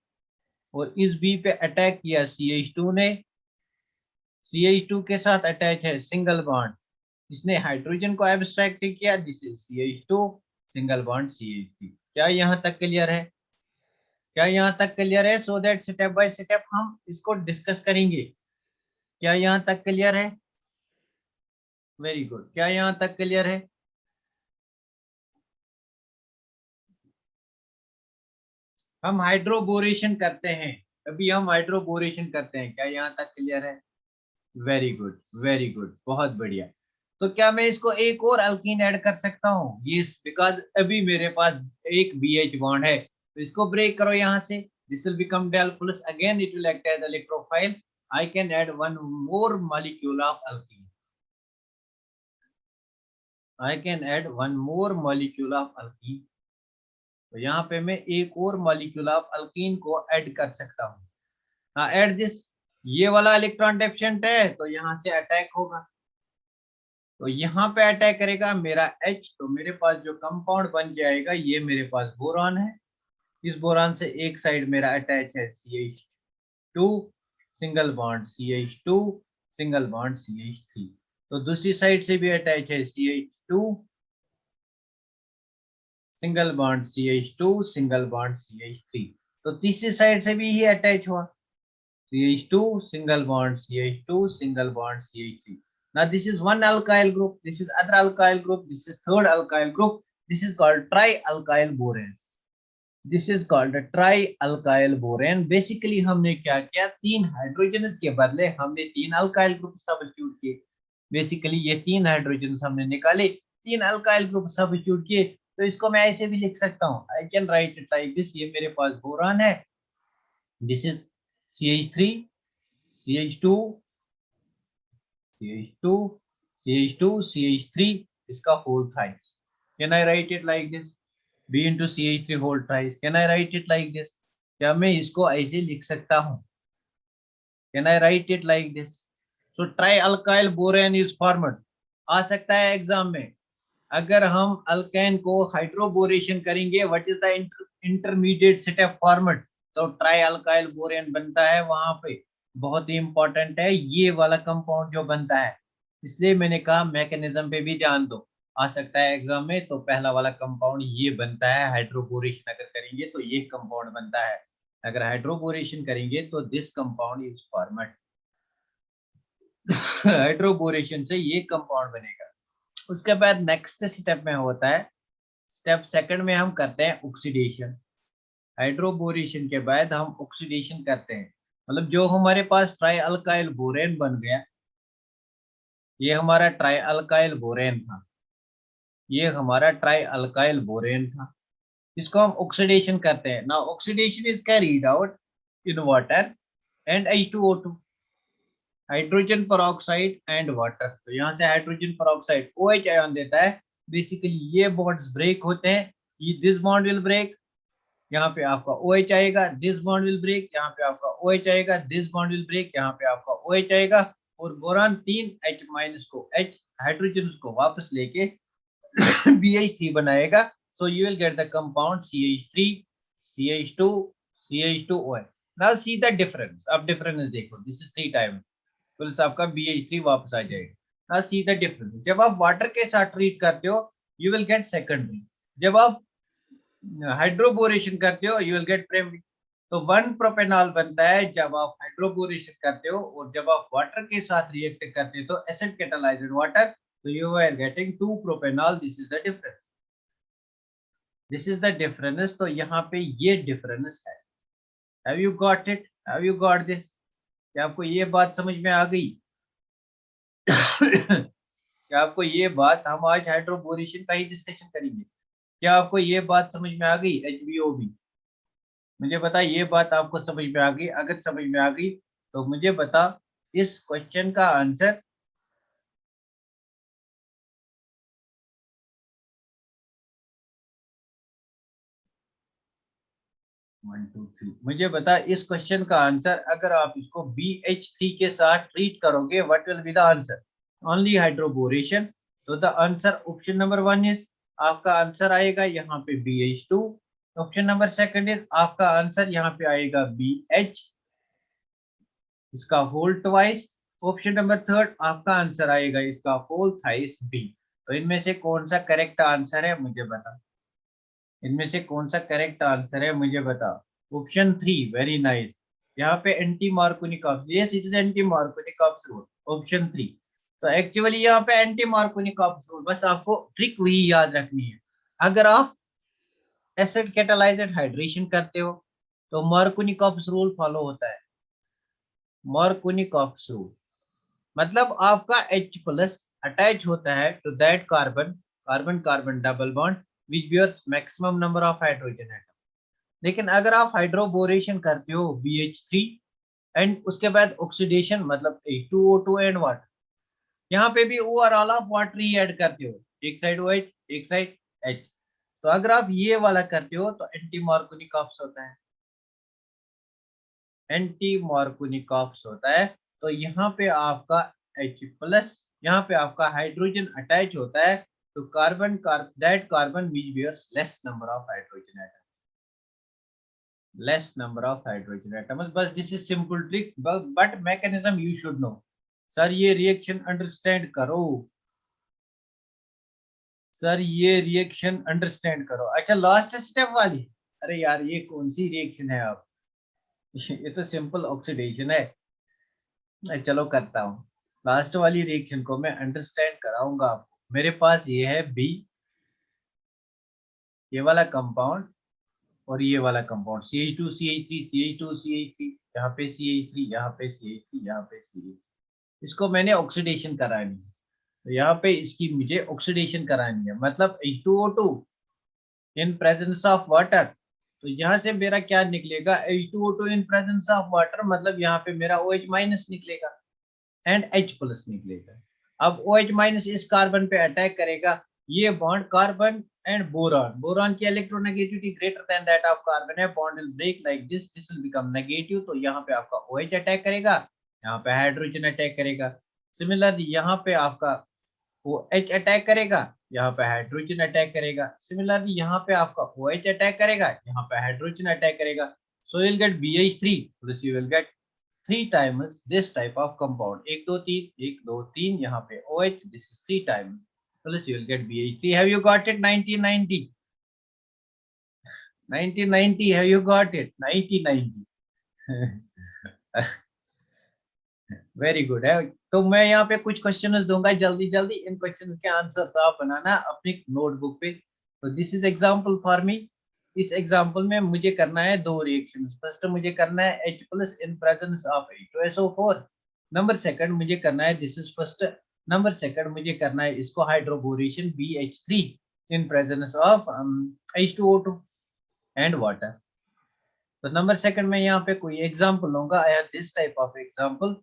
और इस B पे अटैक किया CH2 ने, CH2 के साथ अटैच है सिंगल बॉन्ड, इसने हाइड्रोजन को एब्स्ट्रैक्ट किया, this is CH2 single bond CH3। क्या यहाँ तक क्लियर है? क्या यहाँ तक क्लियर है? So that step by step हम इसको डिस्कस करेंगे। क्या यहाँ तक क्लियर है? वेरी गुड, क्या यहाँ तक क्लियर है? हम हाइड्रोबोरेशन करते हैं, अभी हम हाइड्रोबोरेशन करते हैं, क्या यहाँ तक क्लियर है? वेरी गुड, वेरी गुड, बहुत बढ़िया। तो क्या मैं इसको एक और अल्कीन ऐड कर सकता हूँ? यस, बिकॉज अभी मेरे पास एक BH बॉन्ड है, तो इसको ब्रेक करो यहाँ से, this will become del plus, again it will act as electrophile, I can add one more molecule of alkene, I can add one more molecule of alkene, तो यहाँ पे मैं एक और मॉलिक्यूल ऑफ अल्कीन को ऐड कर सकता हूँ। हाँ, ऐड दिस, ये वाला इलेक्ट्रॉन डेफिशिएंट है तो यहाँ से अटैक होगा, तो यहाँ पे अटैक करेगा मेरा H, तो मेरे पास जो कंपाउंड बन जाएगा ये मेरे पास बोरॉन है, इस बोरॉन से एक साइड मेरा अटैच है CH2 single bond CH2 single bond CH3, तो दूसरी साइड से भी अटैच है CH2 single bond CH2 single bond CH3, तो तीसरी साइड से भी ही अटैच हुआ, CH2 single bond CH2 single bond CH3. Now this is one alkyl group, this is other alkyl group, this is third alkyl group, this is called trialkyl borane, this is called a trialkyl borane। Basically हमने क्या किया, तीन हाइड्रोजन के बदले हमने तीन अल्काइल ग्रुप सब्स्टिट्यूट किए, बेसिकली ये तीन हाइड्रोजन हमने निकाले, तीन अल्काइल ग्रुप सब्स्टिट्यूट किए, तो इसको मैं ऐसे भी लिख सकता हूँ, I can write it like this, ये मेरे पास बोरान है, this is CH3 CH2 CH2 CH2 CH3 इसका whole thrice, can I write it like this, B into CH3 whole thrice, can I write it like this? क्या मैं इसको ऐसे लिख सकता हूँ? Can I write it like this? So trialkyl borane is formed, आ सकता है एग्जाम में, अगर हम अल्केन को हाइड्रोबोरेशन करेंगे, what is the intermediate step format, तो ट्राई अल्काइल बोरेन बनता है वहां पे, बहुत ही इंपॉर्टेंट है ये वाला कंपाउंड जो बनता है, इसलिए मैंने कहा मैकेनिज्म पे भी ध्यान दो, आ सकता है एग्जाम में, तो पहला वाला कंपाउंड ये बनता है, हाइड्रोबोरेशन अगर करेंगे तो ये कंपाउंड बनता है, अगर हाइड्रोबोरेशन करेंगे तो this compound is format. Hydroboration से ये कंपाउंड बनेगा। उसके बाद नेक्स्ट स्टेप में होता है, स्टेप सेकंड में हम करते हैं ऑक्सीडेशन। हाइड्रोबोरेशन के बाद हम ऑक्सीडेशन करते हैं, मतलब जो हमारे पास ट्राई अल्काइल बोरेन बन गया, ये हमारा ट्राई अल्काइल बोरेन था, ये हमारा ट्राई अल्काइल बोरेन था, इसको हम ऑक्सीडेशन करते हैं। Now oxidation is carried out in water and H2O2, hydrogen peroxide and water. तो यहाँ से हाइड्रोजन पेरोक्साइड OH आयन देता है। बेसिकली ये बॉन्ड्स ब्रेक होते हैं, ये दिस बॉन्ड विल ब्रेक, यहाँ पे आपका OH आएगा, दिस बॉन्ड विल ब्रेक, यहाँ पे आपका OH आएगा, दिस बॉन्ड विल ब्रेक, यहाँ पे आपका OH आएगा, और बोरान 3 H माइनस को H हाइड्रोजन को वापस लेके BH3 बनाएगा। सो you will get the compound CH3 CH2 CH2OH। Now see the difference, अब डिफरेंस देखो, दिस इज 3 टाइम्स, तो आपका BH3 वापस आ जाएगा। नाउ सी द डिफरेंस, जब आप वाटर के साथ ट्रीट करते हो यू विल गेट सेकेंडरी, जब आप हाइड्रोबोरेशन करते हो यू विल गेट प्राइमरी। तो 1 प्रोपेनॉल बनता है जब आप हाइड्रोबोरेशन करते हो, और जब आप वाटर के साथ रिएक्ट करते हो तो एसिड कैटालाइज्ड वाटर, तो you are getting 2 propanol. This is the difference, this is the difference. तो यहाँ पे ये डिफरेंस है। Have you got it, have you got this? क्या आपको ये बात समझ में आ गई? क्या आपको ये बात, हम आज हाइड्रोबोरेशन का ही डिस्कशन करेंगे, क्या आपको ये बात समझ में आ गई? HBOB, मुझे बता ये बात आपको समझ में आ गई? अगर समझ में आ गई तो मुझे बता इस क्वेश्चन का आंसर। 1 2 3, मुझे बता इस क्वेश्चन का आंसर। अगर आप इसको BH3 के साथ ट्रीट करोगे, what will be the answer? Only hydroboration. तो the answer option number 1 is, आपका आंसर आएगा यहाँ पे BH2। Option number second is, आपका आंसर यहाँ पे आएगा BH, इसका whole twice. Option number third, आपका आंसर आएगा इसका होल थाइस B। तो इनमें से कौन सा करेक्ट आंसर है मुझे बता, इनमें से कौन सा करेक्ट आंसर है मुझे बता। Option 3, very nice. यहाँ पे anti मार्कोनिकॉप्स, yes it is anti Markovnikov's rule, option 3। तो एक्चुअली यहाँ पे एंटी मार्कोनिकॉप्स रूल, बस आपको ट्रिक वही याद रखनी है। अगर आप एसिड कैटालाइज्ड हाइड्रेशन करते हो तो मार्कोनिकॉप्स रूल फॉलो होता है। मार्कोनिकॉप्स रूल मतलब आपका H प्लस अटैच होता है to that carbon, carbon carbon double bond which bears maximum number of hydrogen atom. लेकिन अगर आप हाइड्रोबोरेशन करते हो BH3 एंड उसके बाद ऑक्सीडेशन मतलब H2O2 एंड वाटर, यहाँ पे भी ओवरऑल आप वाटर ही ऐड करते हो, एक साइड OH एक साइड H। तो अगर आप ये वाला करते हो तो एंटी मार्कोनिकॉप्स होता है, एंटी मार्कोनिकॉप्स होता है। तो यहाँ पे आपका H प्लस, यहाँ पे आपका हाइड्रोजन अटैच होता है तो carbon that carbon which bears less number of hydrogen atom, less number of hydrogen atoms. बस this is simple trick, but mechanism you should know. Sir ये रिएक्शन अंडरस्टैंड करो, सर ये रिएक्शन अंडरस्टैंड करो। अच्छा लास्ट स्टेप वाली, अरे यार ये कौन सी रिएक्शन है आप? ये तो सिंपल ऑक्सीडेशन है। मैं चलो करता हूँ, लास्ट वाली रिएक्शन को मैं अंडरस्टैंड कराऊंगा आपको। मेरे पास ये है B, ये वाला कंपाउंड और ये वाला compound CH2 CH3 CH2 CH3, यहाँ पे CH3 यहाँ पे CH3 यहाँ पे CH3, इसको मैंने ऑक्सीडेशन करानी है। तो यहाँ पे इसकी मुझे ऑक्सीडेशन करानी है, मतलब H2O2 in presence of water. तो यहाँ से मेरा क्या निकलेगा? H2O2 in presence of water, मतलब यहाँ पे मेरा OH माइनस निकलेगा एंड H प्लस निकलेगा। अब OH माइनस इस कार्बन पे अटैक करेगा, ये bond carbon and boron, boron की electronegativity greater than that of carbon है, bond will break like this will become negative. तो यहाँ पे आपका OH अटैक करेगा, यहाँ पे हाइड्रोजन अटैक करेगा। सिमिलरली यहाँ पे आपका OH अटैक करेगा, यहाँ पे हाइड्रोजन अटैक करेगा। सिमिलरली यहाँ पे आपका OH अटैक करेगा, यहाँ पे हाइड्रोजन अटैक करेगा। सो you will gate BH3 plus you will gate 3 times this type of compound, 1 2 3 1 2 3, यहाँ पे OH, this is 3 times, plus you will get BH3। have you got it? 1990, 1990, have you got it? 1990। very good है, तो मैं यहाँ पे कुछ क्वेश्चंस दूंगा जल्दी जल्दी, इन क्वेश्चंस के आंसर्स आप बनाना अपनी नोटबुक पे। तो this is example for me. इस एग्जांपल में मुझे करना है दो रिएक्शंस। फर्स्ट मुझे करना है H plus in presence of H2SO4। Number second मुझे करना है, this is first, number second मुझे करना है इसको hydroboration BH3 in presence of H2O2 and water. तो नंबर सेकंड में यहाँ पे कोई एग्जांपल लूंगा, I have this type of example.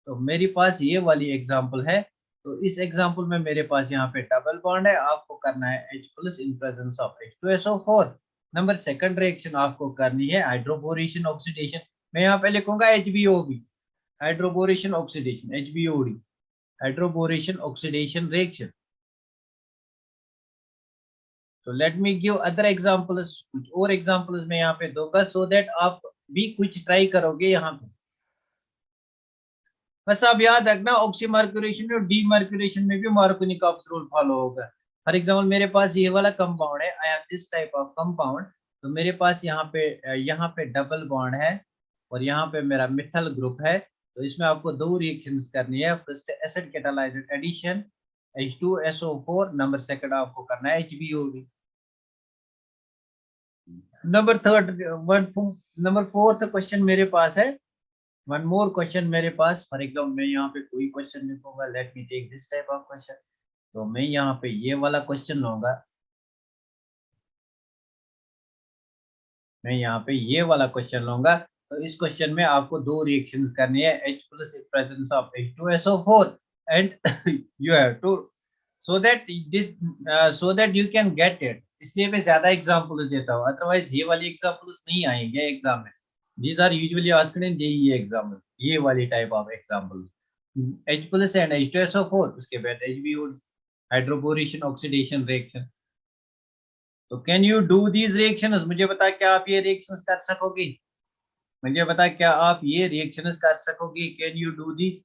तो मेरे पास ये वाली एग्जांपल है। तो इस एग्जांपल में मेरे पास यहाँ पे डबल बॉन्ड है, आपको करना है H plus in presence of H2SO4। Number second reaction आपको करनी है हाइड्रोबोरेशन ऑक्सीडेशन। मैं यहाँ पे लिखूंगा HBOB, hydroboration oxidation, HBOD, hydroboration oxidation reaction. तो let me give other examples, कुछ और एग्जांपल्स मैं यहाँ पे दूंगा सो दैट आप भी कुछ ट्राई करोगे यहाँ पे। बस आप याद रखना ऑक्सीमर्क्यूरेशन और डीमर्क्यूरेशन में भी मार्कोनिकॉप्स रूल फॉलो होगा। फॉर एग्जांपल मेरे पास ये वाला कंपाउंड है, I have this type of compound. तो मेरे पास यहाँ पे डबल बॉन्ड है और यहाँ पे मेरा मिथाइल ग्रुप है। तो इसमें आपको दो रिएक्शंस करनी है। First acid catalysed addition H2SO4, number second आपको करना है HBOB। Number third, number fourth question मेरे पास है, वन मोर क्वेश्चन मेरे पास। फॉर एग्जाम्पल मैं यहाँ पे कोई क्वेश्चन लिखूंगा, let me take this type of question. तो मैं यहाँ पे ये वाला क्वेश्चन लूंगा, मैं यहाँ पे ये वाला क्वेश्चन लूंगा। तो इस क्वेश्चन में आपको दो रिएक्शंस करनी है, H plus presence of H2SO4 and you have to so that this so that you can get it. इसलिए मैं ज्यादा एग्जांपल्स देता हूँ, अदरवाइज ये वाली एग्जांपल्स नहीं आएंगे एग्जाम में। These are usually asked in JEE exam, ये वाली type of example. H plus and H2SO4, उसके बाद HBO, हाइड्रोबोरेशन ऑक्सीडेशन रिएक्शन। तो can you do these reactions? मुझे बता क्या आप ये रिएक्शंस कर सकोगे? मुझे बता क्या आप ये रिएक्शंस कर सकोगे? Can you do this?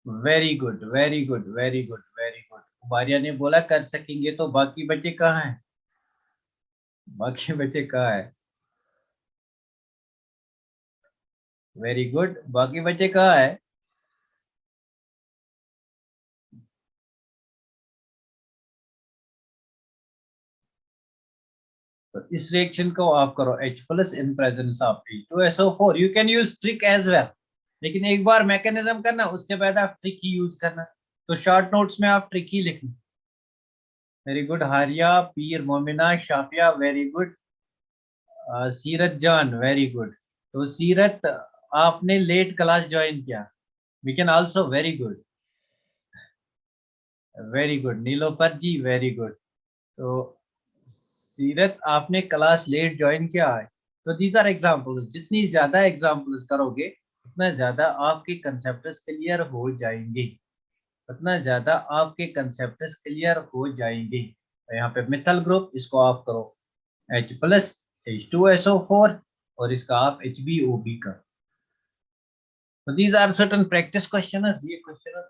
Very good, very good, very good, very good. Bharia ने बोला कर सकेंगे, तो बाकी बच्चे कहाँ हैं? बाकी बच्चे कहाँ है? वेरी गुड, बाकी बच्चे कहाँ है? तो इस रिएक्शन को आप करो H plus in presence of H2SO4। You can use trick as well, लेकिन एक बार मैकेनिज्म करना, उसके बाद आप ट्रिक ही यूज करना। तो शॉर्ट नोट्स में आप ट्रिक ही लिखना। वेरी गुड हारिया, पीर मोमिना, शाफिया, वेरी गुड। सीरत जान, वेरी गुड। तो सीरत, आपने लेट क्लास ज्वाइन किया, we can also, very good, very good. Nilofar ji, very good. तो सीरत, आपने क्लास लेट ज्वाइन किया है। तो दीज आर एग्जांपल्स, जितनी ज्यादा एग्जांपल्स करोगे उतना ज्यादा आपके कंसेप्ट्स क्लियर हो जाएंगे, उतना ज्यादा आपके कंसेप्ट्स क्लियर हो जाएंगे। तो यहाँ पे मिथाइल ग्रुप, इसको आप करो H प्लस H2SO4 और इसका आप HBOB करो। तो these are certain practice question, ये क्वेश्चन